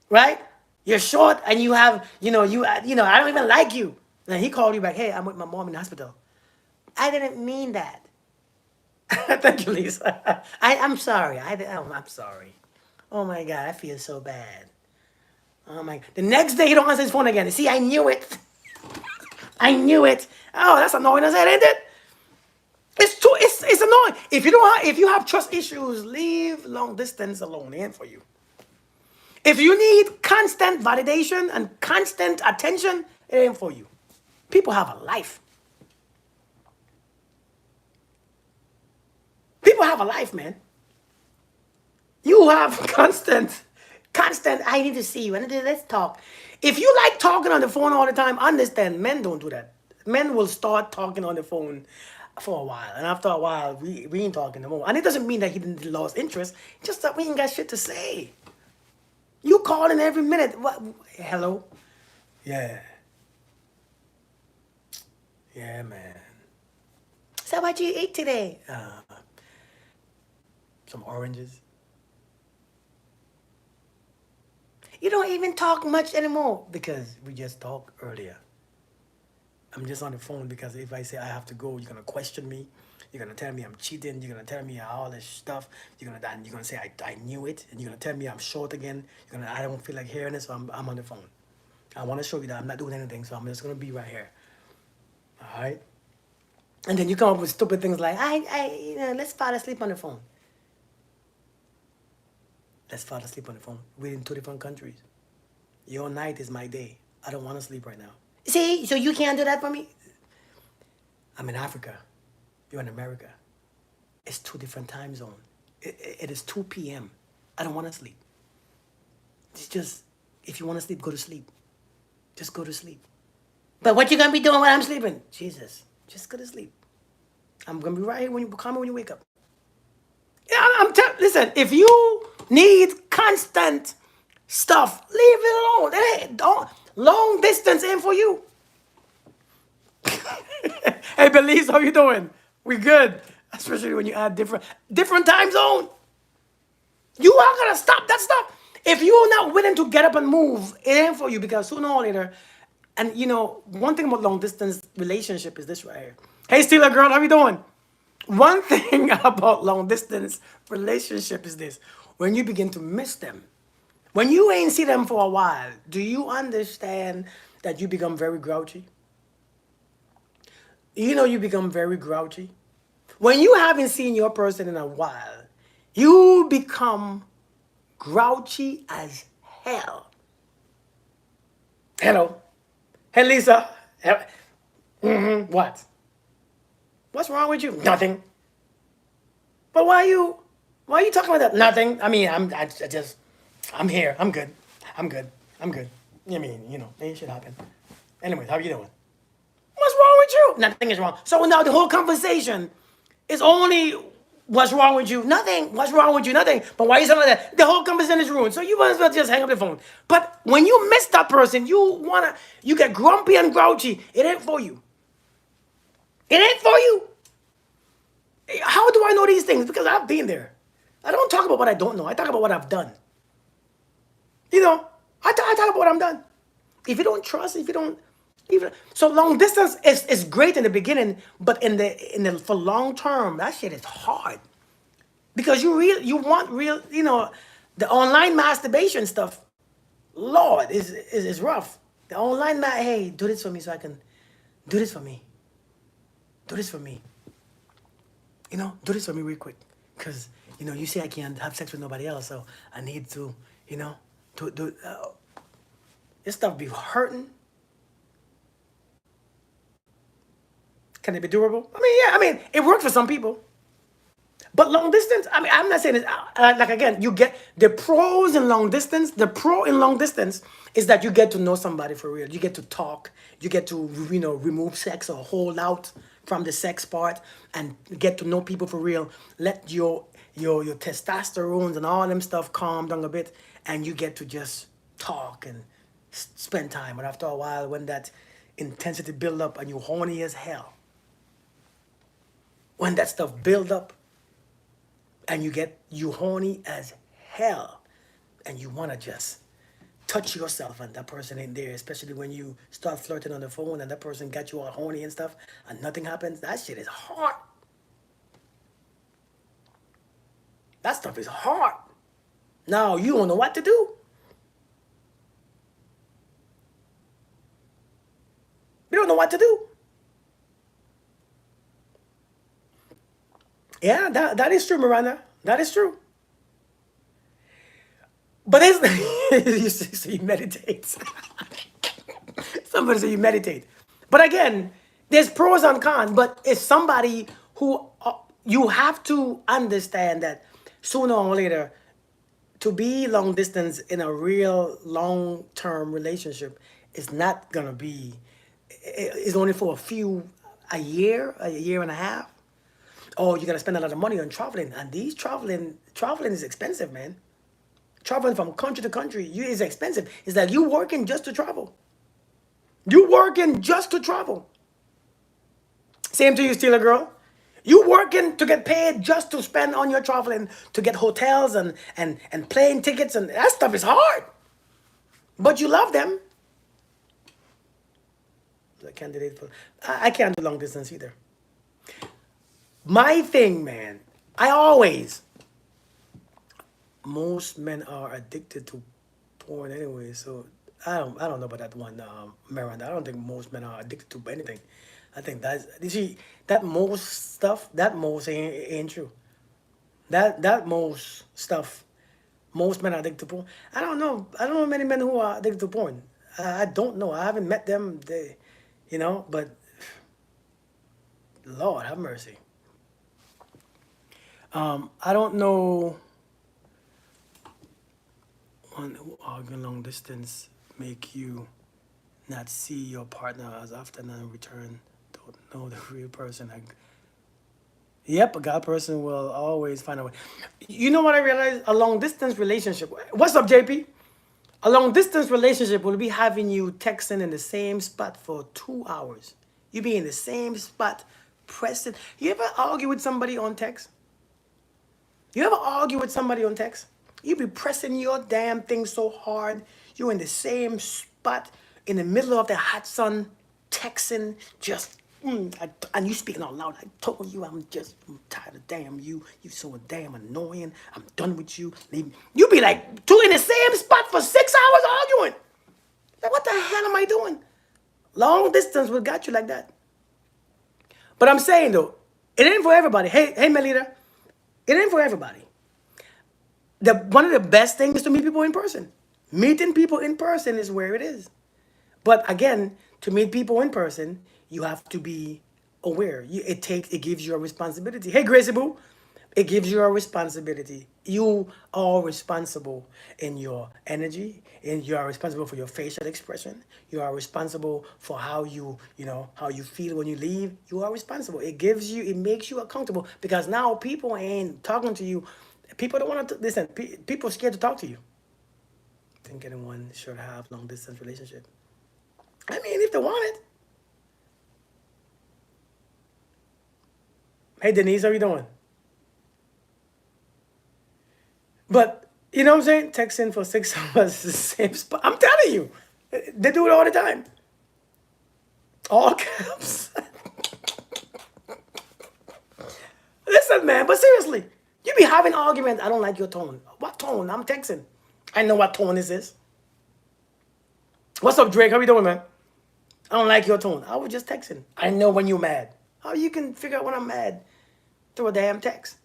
Right? You're short and you have, I don't even like you. And he called you back, hey, I'm with my mom in the hospital. I didn't mean that. Thank you, Lisa. I'm sorry. I'm sorry. Oh my God, I feel so bad. Oh my. The next day he don't answer his phone again. See, I knew it. I knew it. Oh, that's annoying as hell, ain't it? It's annoying. If you have trust issues, leave long distance alone. It ain't for you. If you need constant validation and constant attention, it ain't for you. People have a life. People have a life, man. You have constant, I need to see you. Let's talk. If you like talking on the phone all the time, understand, men don't do that. Men will start talking on the phone for a while. And after a while, we ain't talking no more. And it doesn't mean that he didn't lost interest. Just that we ain't got shit to say. You calling every minute. What? Hello? Yeah. Yeah, man. So what you eat today? Some oranges. You don't even talk much anymore because we just talked earlier. I'm just on the phone because if I say I have to go, you're gonna question me. You're gonna tell me I'm cheating. You're gonna tell me all this stuff. You're gonna say I knew it, and you're gonna tell me I'm short again. I don't feel like hearing it, so I'm on the phone. I want to show you that I'm not doing anything, so I'm just gonna be right here. All right. And then you come up with stupid things like let's fall asleep on the phone. Let's fall asleep on the phone. We're in 2 different countries. Your night is my day. I don't want to sleep right now. See, so you can't do that for me? I'm in Africa. You're in America. It's 2 different time zones. It is 2 p.m. I don't want to sleep. It's just, if you want to sleep, go to sleep. Just go to sleep. But what you going to be doing when I'm sleeping? Jesus, just go to sleep. I'm going to be right here when you wake up. Yeah, listen, if you need constant stuff, leave it alone. Long distance ain't for you. Hey, Belize, how you doing? We good. Especially when you add different time zone. You are gonna stop that stuff. If you're not willing to get up and move, it ain't for you because sooner or later, and one thing about long distance relationship is this right here. Hey, Steeler girl, how you doing? One thing about long distance relationship is this. When you begin to miss them, when you ain't see them for a while, do you understand that you become very grouchy? You become very grouchy. When you haven't seen your person in a while, you become grouchy as hell. Hello. Hey, Lisa. What? What's wrong with you? Nothing. But why are you talking about that? Nothing. I mean, I'm here. I'm good. I'm good. I mean, ain't shit happen. Anyways, how you doing? What's wrong with you? Nothing is wrong. So now the whole conversation is only what's wrong with you? Nothing. What's wrong with you? Nothing. But why are you saying like that? The whole conversation is ruined. So you might as well just hang up the phone. But when you miss that person, you get grumpy and grouchy. It ain't for you. It ain't for you. How do I know these things? Because I've been there. I don't talk about what I don't know. I talk about what I've done. I talk about what I'm done. If you don't trust, if you don't even so long distance is great in the beginning, but in the for long term, that shit is hard. Because you want real, the online masturbation stuff, Lord, is rough. The online hey, do this for me so I can do this for me. Do this for me. Do this for me real quick. Because, you say I can't have sex with nobody else, so I need to, do this stuff be hurting. Can it be durable? I mean, yeah, it worked for some people. But long distance, I'm not saying it, like again, you get the pros in long distance. The pro in long distance is that you get to know somebody for real. You get to talk. You get to, remove sex or hold out from the sex part and get to know people for real. Let your testosterone and all them stuff calm down a bit, and you get to just talk and spend time. But after a while, when that intensity build up and you horny as hell, when that stuff build up and you horny as hell and you want to just touch yourself and that person ain't there, especially when you start flirting on the phone and that person got you all horny and stuff and nothing happens, that shit is hard. That stuff is hard. Now you don't know what to do. You don't know what to do. Yeah, that is true, Miranda. That is true. But it's you meditate. Somebody say you meditate. But again, there's pros and cons. But it's somebody who you have to understand that sooner or later, to be long distance in a real long term relationship is not gonna be. It's only for a year and a half. Oh, you're gonna spend a lot of money on traveling, and these traveling is expensive, man. Traveling from country to country is expensive. It's like you working just to travel. You working just to travel. Same to you, Steeler Girl. You working to get paid just to spend on your traveling, to get hotels and plane tickets, and that stuff is hard. But you love them. The candidate for I can't do long distance either. My thing, man, most men are addicted to porn anyway, so I don't know about that one, Miranda. I don't think most men are addicted to anything. I think that's you see that most stuff that most ain't true. That most stuff, most men are addicted to porn. I don't know many men who are addicted to porn. I don't know. I haven't met them. But Lord have mercy. I don't know one who arguing long distance make you not see your partner as often and in return don't know the real person. Yep, a God person will always find a way. You know what I realized? A long distance relationship. What's up, JP? A long distance relationship will be having you texting in the same spot for 2 hours. You be in the same spot, pressing. You ever argue with somebody on text? You ever argue with somebody on text? You be pressing your damn thing so hard. You in the same spot in the middle of the hot sun, texting, just and you speaking out loud. I told you I'm tired of damn you. You so damn annoying. I'm done with you. You be like two in the same spot for 6 hours arguing. Like what the hell am I doing? Long distance will got you like that. But I'm saying though, it ain't for everybody. Hey, Melita, it ain't for everybody. One of the best things is to meet people in person. Meeting people in person is where it is. But again, to meet people in person, you have to be aware. It gives you a responsibility. Hey, Gracie Boo, it gives you a responsibility. You are responsible in your energy, and you are responsible for your facial expression. You are responsible for how you feel when you leave. You are responsible. It makes you accountable because now people ain't talking to you. People don't want to listen. People are scared to talk to you. I think anyone should have long distance relationship. I mean, if they want it. Hey, Denise, how you doing? But You know what I'm saying? Texting for 6 hours is the same spot. I'm telling you, they do it all the time. All caps. Listen, man, but seriously, you be having arguments. I don't like your tone. What tone? I'm texting. I know what tone this is. What's up, Drake? How you doing, man? I don't like your tone. I was just texting. I know when you're mad. How you can figure out when I'm mad through a damn text?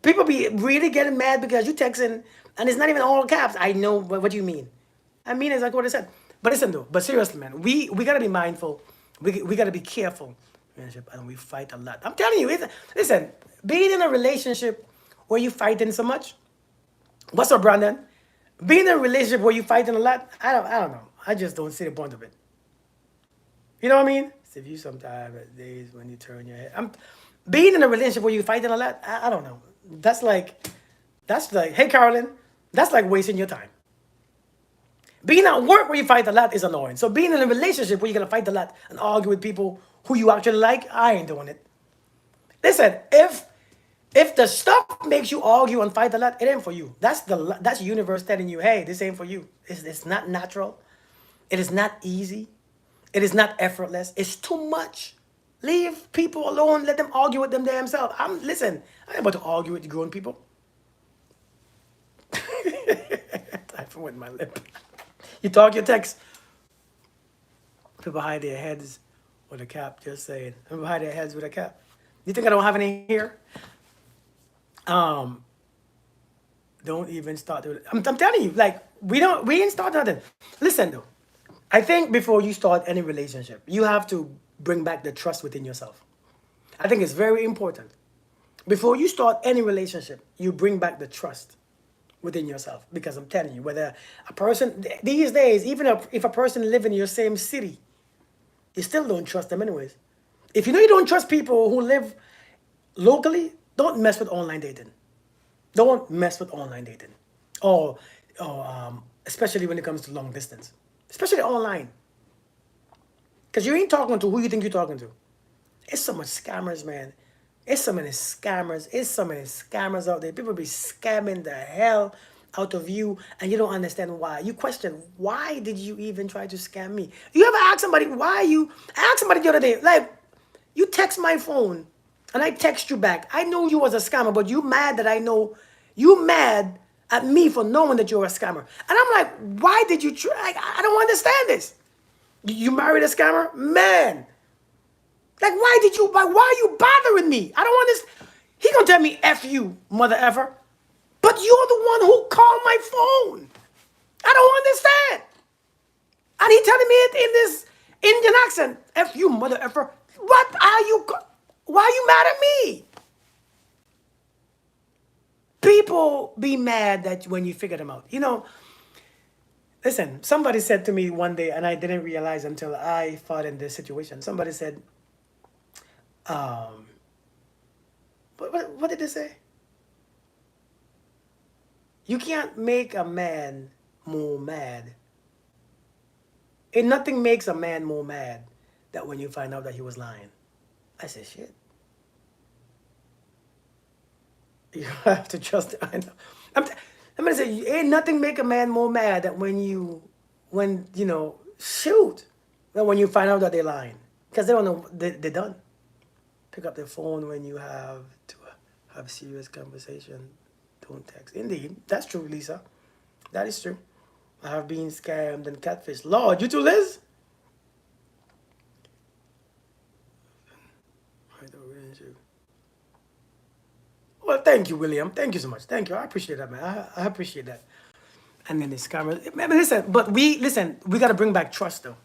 People be really getting mad because you texting and it's not even all caps. I know what you mean. I mean it's like what I said. But listen though, but seriously, man, we gotta be mindful. We gotta be careful. Relationship, and we fight a lot. I'm telling you, listen, being in a relationship where you fighting so much. What's up, Brandon? Being in a relationship where you fighting a lot, I don't know. I just don't see the point of it. You know what I mean? So if you sometimes days when you turn your head. I'm being in a relationship where you fighting a lot, I don't know. That's like, hey Carolyn, that's like wasting your time. Being at work where you fight a lot is annoying. So being in a relationship where you're gonna fight a lot and argue with people who you actually like, I ain't doing it. Listen, if the stuff makes you argue and fight a lot, it ain't for you. That's the universe telling you, hey, this ain't for you. It's not natural. It is not easy. It is not effortless. It's too much. Leave people alone. Let them argue with them themselves. Listen. I ain't about to argue with the grown people. Typing with my lip. You talk your text. People hide their heads with a cap. Just saying. People hide their heads with a cap. You think I don't have any here? Um, don't even start with it. I'm telling you, like we ain't start nothing. Listen though, I think before you start any relationship, you have to bring back the trust within yourself. I think it's very important. Before you start any relationship, you bring back the trust within yourself. Because I'm telling you, whether a person these days, even if a person live in your same city, you still don't trust them anyways. If you know you don't trust people who live locally, don't mess with online dating. Don't mess with online dating, or especially when it comes to long distance, especially online, because you ain't talking to who you think you're talking to. It's so much scammers, man. It's so many scammers. It's so many scammers out there. People be scamming the hell out of you, and you don't understand why. You question, why did you even try to scam me? You ever ask somebody why you? I asked somebody the other day, like, you text my phone, and I text you back. I know you was a scammer, but you mad that I know you mad at me for knowing that you're a scammer. And I'm like, why did you try? Like, I don't understand this. You married a scammer? Man. Like, why are you bothering me? I don't understand. He gonna tell me F you, mother effer. But you're the one who called my phone. I don't understand. And he telling me it in this Indian accent. F you, mother effer. Why are you mad at me? People be mad that when you figure them out. Listen, somebody said to me one day, and I didn't realize until I fought in this situation. Somebody said, um, what did they say? You can't make a man more mad. And nothing makes a man more mad than when you find out that he was lying. I said, shit. You have to trust it. I know. I'm gonna say, ain't nothing make a man more mad than shoot, than when you find out that they're lying. Because they don't know, they're done. Pick up the phone when you have to have serious conversation. Don't text. Indeed, that's true, Lisa. That is true. I have been scammed and catfish. Lord, you too, Liz? Well, thank you, William. Thank you so much. Thank you. I appreciate that, man. I appreciate that. And then this camera. Listen, we gotta bring back trust though.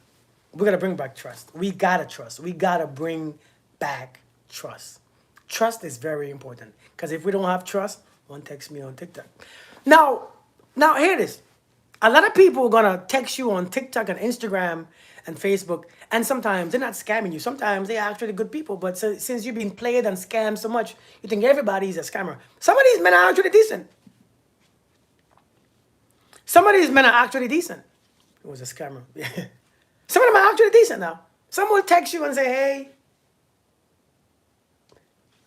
We gotta bring back trust. We gotta trust. We gotta bring back trust. Trust is very important. Because if we don't have trust, one text me on TikTok. Now, hear this. A lot of people are gonna text you on TikTok and Instagram and Facebook, and sometimes they're not scamming you. Sometimes they're actually good people. But since you've been played and scammed so much, you think everybody's a scammer. Some of these men are actually decent. Some of these men are actually decent. It was a scammer. Some of them are actually decent now. Some will text you and say, hey,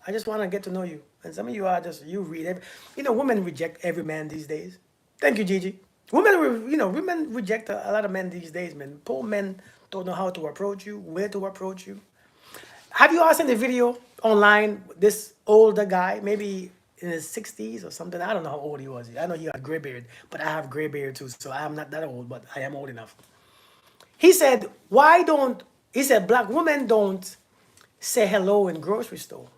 I just want to get to know you. And some of you are just, you read women reject every man these days. Thank you, Gigi. Women reject a lot of men these days, man. Poor men don't know how to approach you, where to approach you. Have you all seen the video online? This older guy, maybe in his 60s or something. I don't know how old he was. I know he had gray beard, but I have gray beard too, so I'm not that old, but I am old enough. He said, "Why don't?" He said, "Black women don't say hello in grocery store."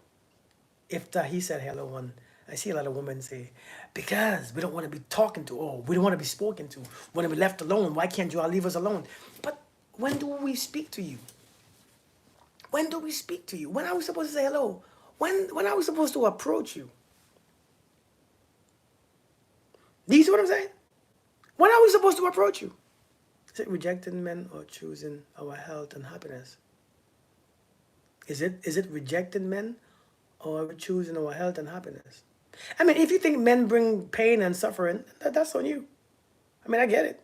He said hello, and I see a lot of women say, "Because we don't want to be talking to, or we don't want to be spoken to. We want to be left alone. Why can't you all leave us alone?" But when do we speak to you? When do we speak to you? When are we supposed to say hello? When are we supposed to approach you? Do you see what I'm saying? When are we supposed to approach you? Is it rejecting men or choosing our health and happiness? Is it rejecting men or are we choosing our health and happiness? I mean, if you think men bring pain and suffering, that's on you. I mean, I get it.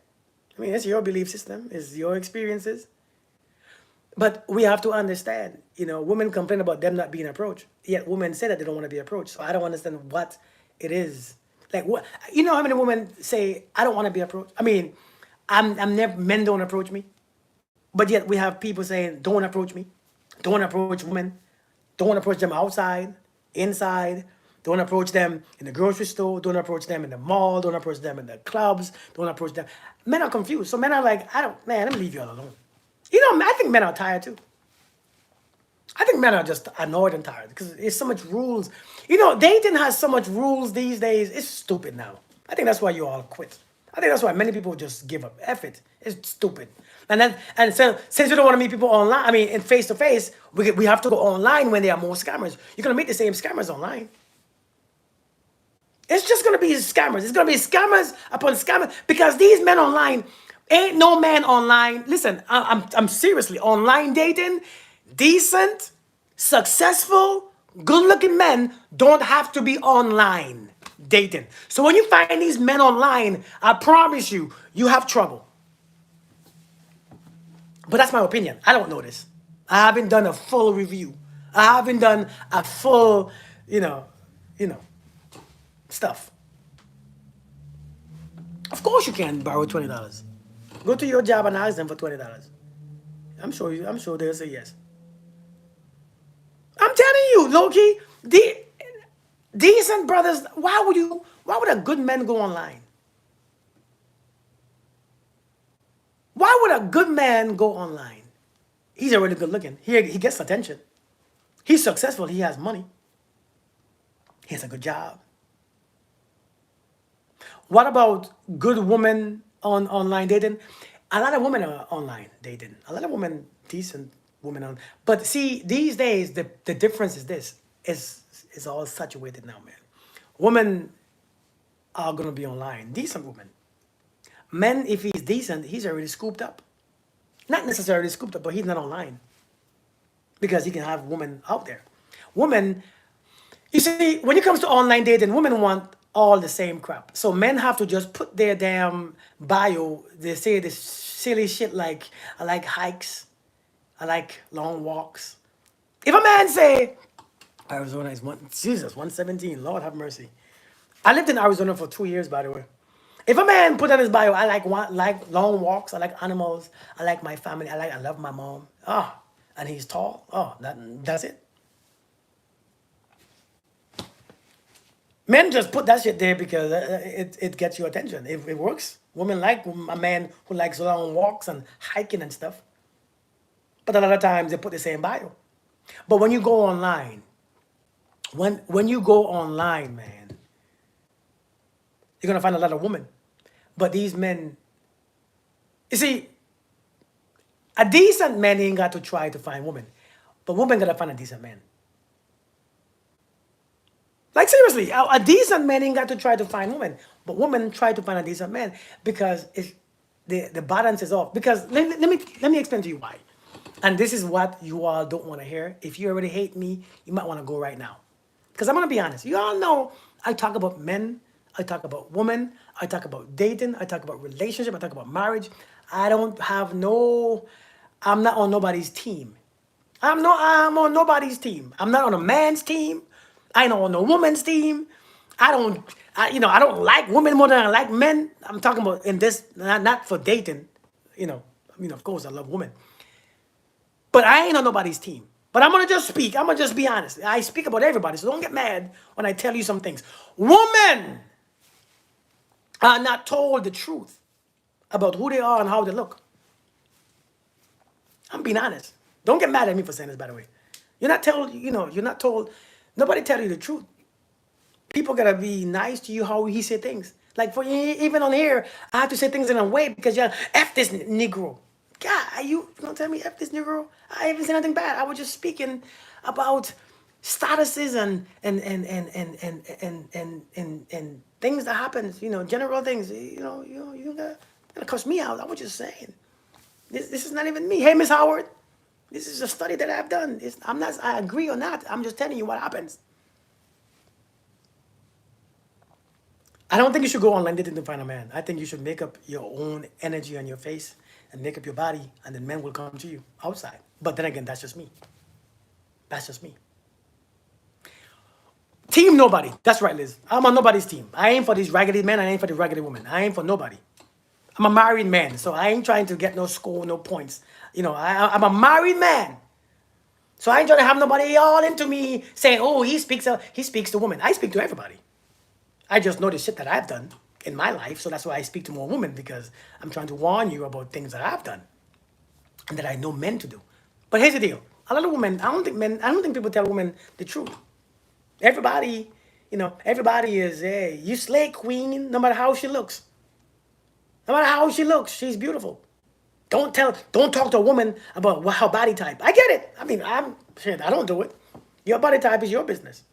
I mean, it's your belief system, it's your experiences. But we have to understand, women complain about them not being approached. Yet women say that they don't want to be approached. So I don't understand what it is. Like what how many women say, I don't want to be approached? I mean, I'm never men don't approach me. But yet we have people saying, don't approach me. Don't approach women. Don't approach them outside, inside. Don't approach them in the grocery store. Don't approach them in the mall. Don't approach them in the clubs. Don't approach them. Men are confused. So men are like, let me leave you all alone. I think men are tired too. I think men are just annoyed and tired because there's so much rules. Dating has so much rules these days. It's stupid now. I think that's why you all quit. I think that's why many people just give up. F it. It's stupid. So since we don't want to meet people online, I mean, in face to face, we have to go online when there are more scammers. You're gonna meet the same scammers online. It's just gonna be scammers. It's gonna be scammers upon scammers because these men online ain't no man online. Listen, I'm seriously online dating, decent, successful, good-looking men don't have to be online dating. So when you find these men online, I promise you, you have trouble. But that's my opinion. I don't know this. I haven't done a full review. I haven't done a full, stuff. Of course you can borrow $20. Go to your job and ask them for $20. I'm sure they'll say yes. I'm telling you, Loki, decent brothers, why would a good man go online? Why would a good man go online? He's already good looking. He gets attention. He's successful. He has money. He has a good job. What about good women on online dating? A lot of women are online dating. A lot of women, decent women on. But see, these days the difference is this: is all saturated now, man. Women are gonna be online. Decent women. Men, if he's decent, he's already scooped up. Not necessarily scooped up, but he's not online because he can have women out there. Women, you see, when it comes to online dating, women want all the same crap. So men have to just put their damn bio. They say this silly shit like, I like hikes, I like long walks. If a man say, Arizona is 117, Lord have mercy. I lived in Arizona for 2 years, by the way. If a man put on his bio, I like long walks, I like animals, I like my family, I love my mom. And he's tall. That's it. Men just put that shit there because it gets your attention. It works. Women like a man who likes long walks and hiking and stuff. But a lot of times they put the same bio. But when you go online, when you go online, man, you're gonna find a lot of women. But these men, you see, a decent man ain't got to try to find women. But women gotta find a decent man. Like seriously, a decent man ain't got to try to find women, but women try to find a decent man because the balance is off. Because let me explain to you why. And this is what you all don't want to hear. If you already hate me, you might want to go right now. Because I'm gonna be honest. You all know I talk about men, I talk about women, I talk about dating, I talk about relationship, I talk about marriage. I'm not on nobody's team. I'm on nobody's team. I'm not on a man's team. I ain't on no woman's team. I don't like women more than I like men. I'm talking about in this, not for dating. You know, of course, I love women, but I ain't on nobody's team. But I'm gonna just speak. I'm gonna just be honest. I speak about everybody, so don't get mad when I tell you some things. Women are not told the truth about who they are and how they look. I'm being honest. Don't get mad at me for saying this, by the way. You're not told. You're not told. Nobody tell you the truth. People gotta be nice to you how he say things. Like for even on here, I have to say things in a way because you're F this Negro. God, are you gonna tell me F this Negro? I haven't said nothing bad. I was just speaking about statuses and things that happens, general things. You gotta cuss me out. I was just saying. This is not even me. Hey, Miss Howard, this is a study that I've done. I agree or not. I'm just telling you what happens. I don't think you should go online dating to find a man. I think you should make up your own energy on your face and make up your body, and then men will come to you outside. But then again, that's just me. That's just me. Team nobody. That's right, Liz. I'm on nobody's team. I ain't for these raggedy men. I ain't for the raggedy women. I ain't for nobody. I'm a married man, so I ain't trying to get no score, no points. I'm a married man. So I ain't trying to have nobody all into me saying, oh, he speaks to women. I speak to everybody. I just know the shit that I've done in my life, so that's why I speak to more women, because I'm trying to warn you about things that I've done and that I know men to do. But here's the deal. A lot of women, I don't think people tell women the truth. Everybody is, hey, you slay queen, no matter how she looks. No matter how she looks, she's beautiful. Don't talk to a woman about her body type. I get it. I mean, I don't do it. Your body type is your business.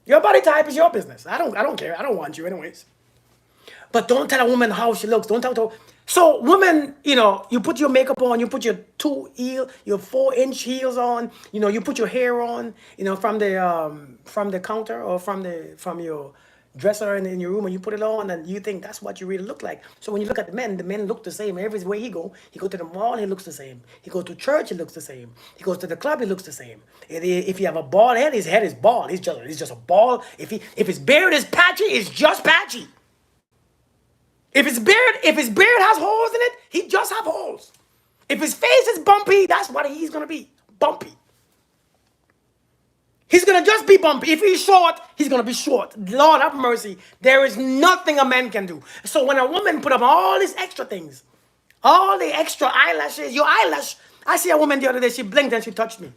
Your body type is your business. I don't care. I don't want you anyways. But don't tell a woman how she looks. Don't tell her. So women, you put your makeup on, you put your 4-inch heels on, you put your hair on, from the counter or from your dresser in your room, and you put it on, and you think that's what you really look like. So when you look at the men look the same everywhere he go to the mall, he looks the same. He go to church, he looks the same. He goes to the club, he looks the same. If you have a bald head, his head is bald. He's just a bald. If his beard is patchy, it's just patchy. If his beard has holes in it, he just have holes. If his face is bumpy, that's what he's gonna be. Bumpy. He's gonna just be bumpy. If he's short, he's gonna be short. Lord have mercy. There is nothing a man can do. So when a woman put up all these extra things, all the extra eyelashes, your eyelash. I see a woman the other day, she blinked and she touched me.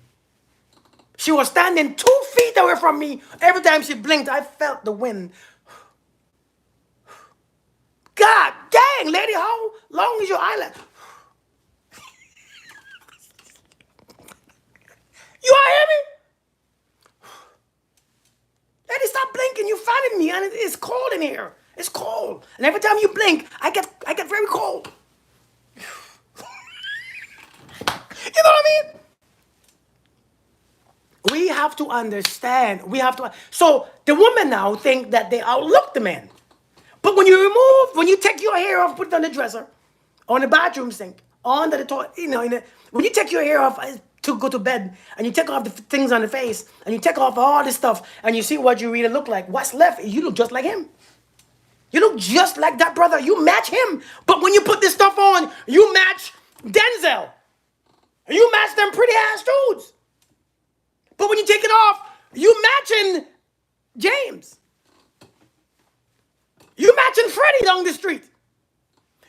She was standing 2 feet away from me. Every time she blinked, I felt the wind. God dang, lady, how long is your eyelash? You all hear me? Lady, stop blinking. You're fanning me, and it's cold in here. It's cold. And every time you blink, I get very cold. You know what I mean? We have to understand. So the women now think that they outlook the man. But when you take your hair off, put it on the dresser, on the bathroom sink, under the toilet, when you take your hair off to go to bed, and you take off the things on the face, and you take off all this stuff, and you see what you really look like, what's left? You look just like him. You look just like that brother. You match him. But when you put this stuff on, you match Denzel. You match them pretty ass dudes. But when you take it off, you matching James. You matching Freddie down the street.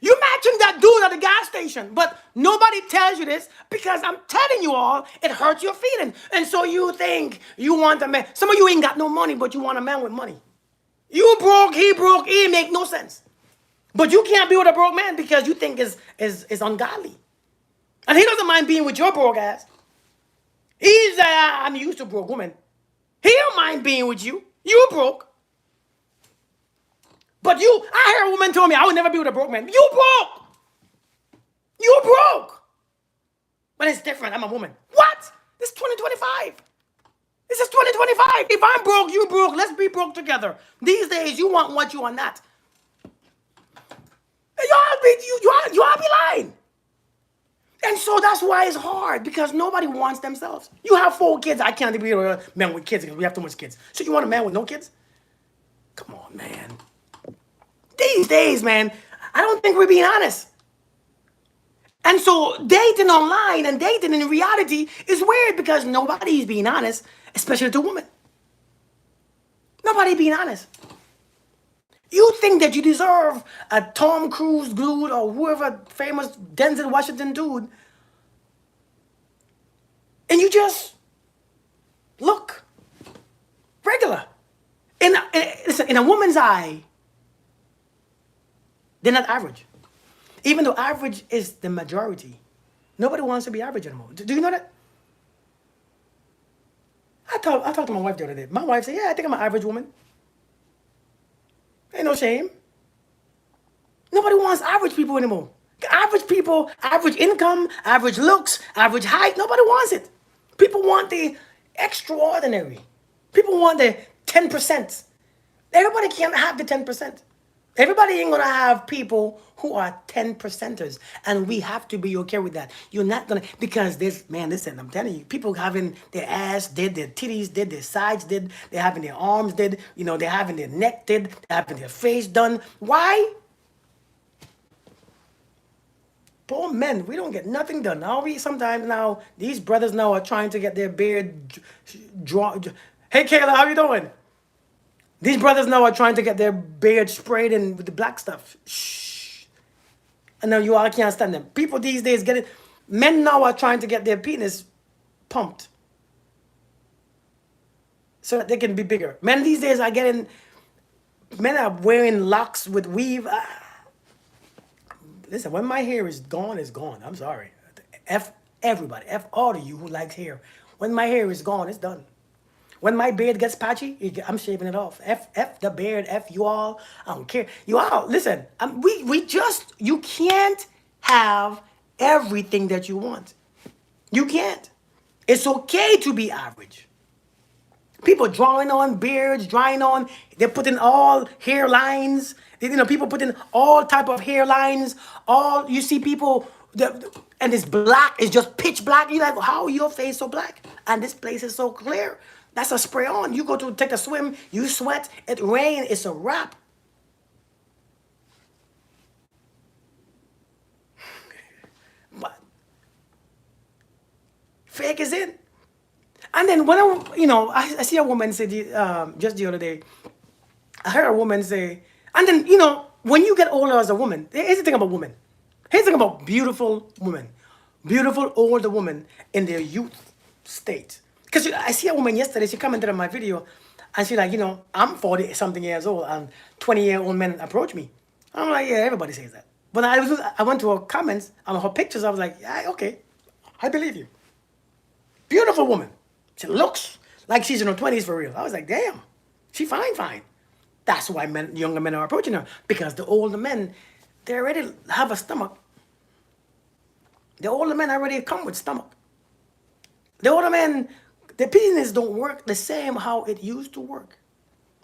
You matching that dude at the gas station. But nobody tells you this, because I'm telling you all, it hurts your feelings. And so you think you want a man. Some of you ain't got no money, but you want a man with money. You broke, it make no sense. But you can't be with a broke man because you think is ungodly. And he doesn't mind being with your broke ass. He's I'm used to broke women. He don't mind being with you. You broke. But I heard a woman tell me I would never be with a broke man. You broke. You broke. But it's different. I'm a woman. What? This is 2025. This is 2025. If I'm broke, you broke. Let's be broke together. These days, you want what you want not. You all be lying. And so that's why it's hard, because nobody wants themselves. You have 4 kids. I can't be with a man with kids because we have too much kids. So you want a man with no kids? Come on, man. These days, man, I don't think we're being honest. And so dating online and dating in reality is weird because nobody's being honest, especially to women. Nobody being honest. You think that you deserve a Tom Cruise dude or whoever famous Denzel Washington dude, and you just look regular. Listen, in a woman's eye, they're not average. Even though average is the majority, nobody wants to be average anymore. Do you know that? I talked to my wife the other day. My wife said, "Yeah, I think I'm an average woman. Ain't no shame." Nobody wants average people anymore. Average people, average income, average looks, average height. Nobody wants it. People want the extraordinary. People want the 10%. Everybody can't have the 10%. Everybody ain't gonna have people who are 10 percenters. And we have to be okay with that. You're not gonna, because this, man, listen, I'm telling you, people having their ass did, their titties did, their sides did, they're having their arms did, they're having their neck did, they're having their face done. Why? Poor men, we don't get nothing done. Now sometimes now these brothers now are trying to get their beard drawn. Hey Kayla, how you doing? These brothers now are trying to get their beard sprayed in with the black stuff. Shh. And now you all can't stand them. People these days get it. Men now are trying to get their penis pumped so that they can be bigger. Men these days are getting. Men are wearing locks with weave. Listen, when my hair is gone, it's gone. I'm sorry. F everybody. F all of you who likes hair. When my hair is gone, it's done. When my beard gets patchy, I'm shaving it off. F the beard. F you all. I don't care. You all listen. You can't have everything that you want. You can't. It's okay to be average. People drawing on beards, they're putting all hairlines. People putting all type of hairlines. You see people, and it's black, it's just pitch black. You're like, how your face so black? And this place is so clear. That's a spray on. You go to take a swim, you sweat, it rain, it's a wrap. But fake is in. And then when I see a woman say, just the other day, I heard a woman say, and then, when you get older as a woman, here's the thing about women. Here's the thing about beautiful women. Beautiful older women in their youth state. Because I see a woman yesterday, she commented on my video, and she's like, I'm 40-something years old, and 20-year-old men approach me. I'm like, yeah, everybody says that. But I went to her comments, on her pictures, I was like, yeah, okay, I believe you. Beautiful woman. She looks like she's in her 20s for real. I was like, damn, she fine. That's why younger men are approaching her. Because the older men, they already have a stomach. The older men already come with stomach. The older men, the penis don't work the same how it used to work.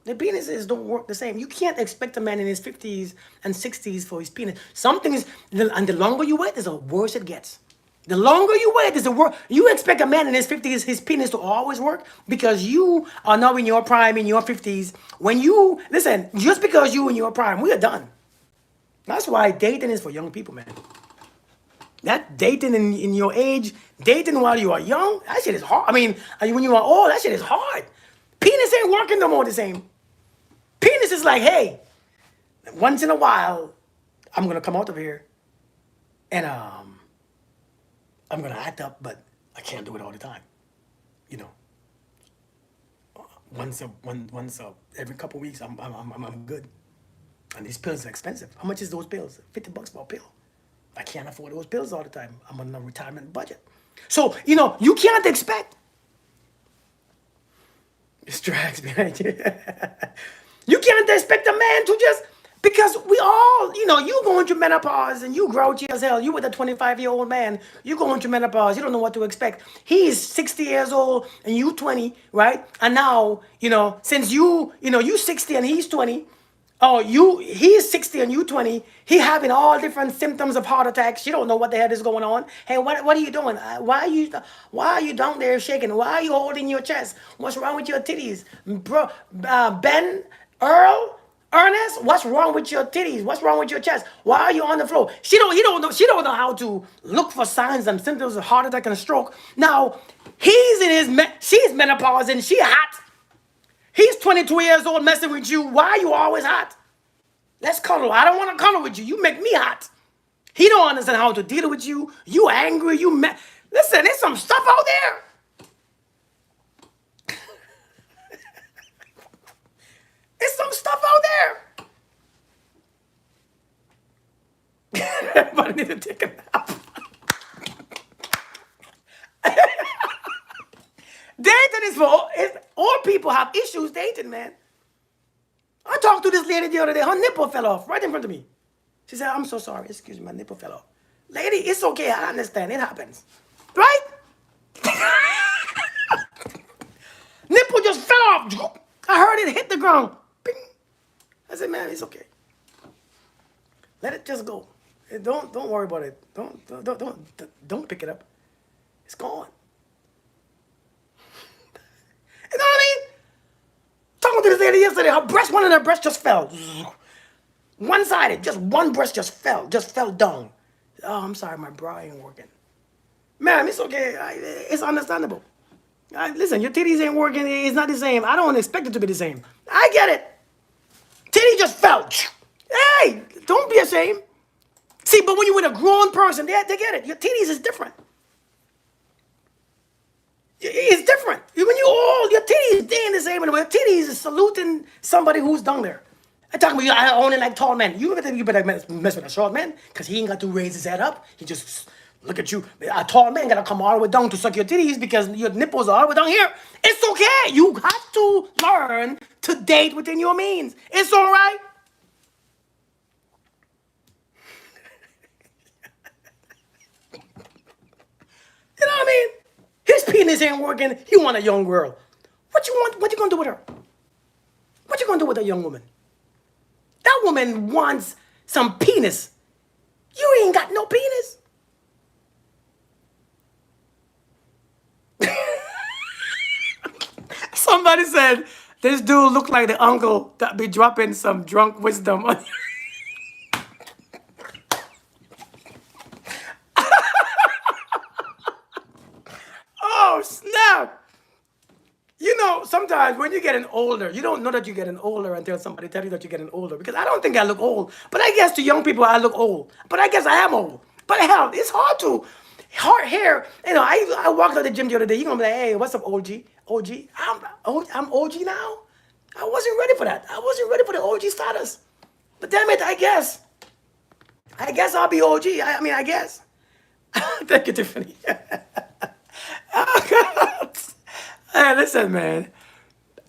The penises don't work the same. You can't expect a man in his 50s and 60s for his penis. And the longer you wait, the worse it gets. The longer you wait, is the worse. You expect a man in his 50s, his penis to always work because you are now in your prime, in your 50s. Listen, just because you in your prime, we are done. That's why dating is for young people, man. That dating in your age, dating while you are young, that shit is hard. I mean, when you are old, that shit is hard. Penis ain't working no more the same. Penis is like, hey, once in a while, I'm going to come out of here and I'm going to act up, but I can't do it all the time. Once every couple weeks, I'm good. And these pills are expensive. How much is those pills? $50 for a pill. I can't afford those pills all the time. I'm on a retirement budget. So, you can't expect. This drags behind you. You can't expect a man to just, because we all, you going through menopause and you grouchy as hell. You with a 25-year-old man, you going through menopause. You don't know what to expect. He is 60 years old and you 20, right? And now, since you 60 and he's 20, he's 60 and you 20. He having all different symptoms of heart attacks. You don't know what the hell is going on. Hey, what are you doing? Why are you down there shaking? Why are you holding your chest? What's wrong with your titties? Bro, Ben, Earl, Ernest, what's wrong with your titties? What's wrong with your chest? Why are you on the floor? He don't know. She don't know how to look for signs and symptoms of heart attack and a stroke. Now, he's in his she's menopause and she hot. He's 22 years old messing with you. Why are you always hot? Let's cuddle. I don't want to cuddle with you. You make me hot. He don't understand how to deal with you. You angry. Listen, there's some stuff out there. There's some stuff out there. Everybody need to take a nap. Dating is all people have issues dating, man. I talked to this lady the other day. Her nipple fell off right in front of me. She said, I'm so sorry. Excuse me, my nipple fell off. Lady, it's okay. I understand. It happens. Right? Nipple just fell off. I heard it hit the ground. Bing. I said, man, it's okay. Let it just go. Don't worry about it. Don't pick it up. It's gone. You know what I mean? Talking to this lady yesterday, one of her breasts just fell. One-sided, just one breast just fell down. Oh, I'm sorry, my bra ain't working. Ma'am, it's okay. It's understandable. Listen, your titties ain't working. It's not the same. I don't expect it to be the same. I get it. Titty just fell. Hey, don't be ashamed. See, but when you're with a grown person, they get it. Your titties is different. It's different. When you old, your titties, they ain't the same. And your titties is saluting somebody who's down there. I talk about you, I only like tall men. You better mess with a short man, because he ain't got to raise his head up. He just look at you. A tall man gotta come all the way down to suck your titties because your nipples are all the way down here. It's okay. You have to learn to date within your means. It's all right. You know what I mean? His penis ain't working. He want a young girl. What you want? What you gonna do with her? What you gonna do with a young woman? That woman wants some penis. You ain't got no penis. Somebody said this dude looked like the uncle that be dropping some drunk wisdom on you. Oh, snap. You know, sometimes when you're getting older, you don't know that you're getting older until somebody tells you that you're getting older. Because I don't think I look old. But I guess to young people, I look old. But I guess I am old. But hell, it's hard to. Hard hair. You know, I walked out the gym the other day. You're going to be like, hey, what's up, OG? OG? I'm OG now? I wasn't ready for that. I wasn't ready for the OG status. But damn it, I guess. I guess I'll be OG. I guess. Thank you, Tiffany. Oh, God. Hey, listen, man.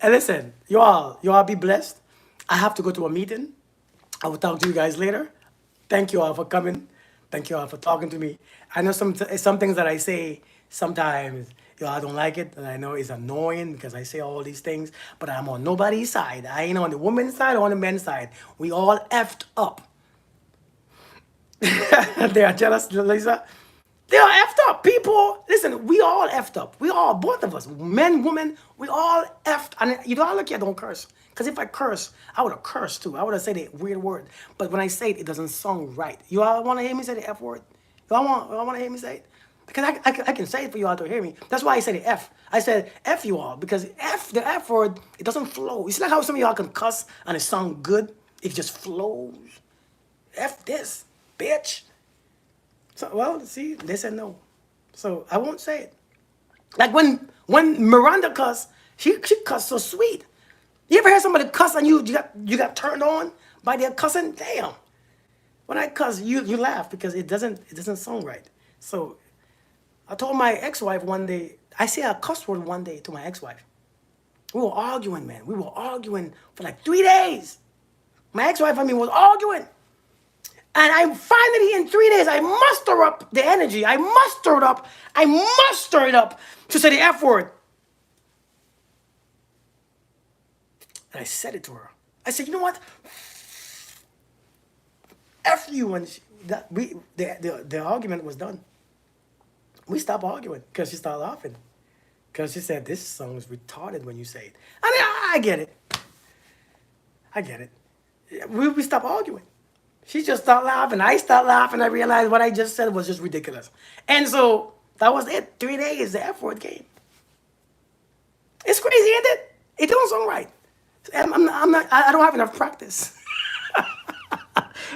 Hey, listen. You all be blessed. I have to go to a meeting. I will talk to you guys later. Thank you all for coming. Thank you all for talking to me. I know some things that I say sometimes I don't like it, and I know it's annoying because I say all these things, but I'm on nobody's side. I ain't on the woman's side or on the men's side. We all effed up. They are jealous, Lisa. They are effed up. People, listen, we all effed up. We all, both of us, men, women, we all effed. And you know, I look here, don't curse. Because if I curse, I would have cursed too. I would have said a weird word. But when I say it, it doesn't sound right. You all want to hear me say the F word? You all want to hear me say it? Because I can say it for you all to hear me. That's why I said the F. I said F you all. Because the F word, it doesn't flow. It's like how some of y'all can cuss and it sounds good. It just flows. F this, bitch. So, well, see, they said no. So I won't say it. Like when Miranda cuss, she cussed so sweet. You ever hear somebody cuss and you got turned on by their cussing? Damn. When I cuss, you laugh because it doesn't sound right. So I told my ex-wife one day, I say a cuss word one day to my ex-wife. We were arguing, man. We were arguing for like 3 days. My ex-wife and me was arguing. And I finally, in 3 days, I muster up the energy. I muster it up to say the F word. And I said it to her. I said, you know what? F you. And the argument was done. We stopped arguing because she started laughing. Because she said, this song is retarded when you say it. I mean, I get it. I get it. We stopped arguing. She just started laughing. I started laughing. I realized what I just said was just ridiculous. And so that was it. 3 days, the F-word came. It's crazy, isn't it? It don't sound right. I'm not, I don't have enough practice.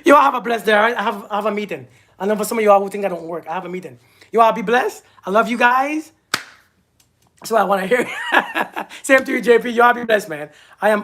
You all have a blessed day. All right? I have a meeting. I know for some of you all who think I don't work, I have a meeting. You all be blessed. I love you guys. That's what I want to hear. Same to you, JP. You all be blessed, man. I am.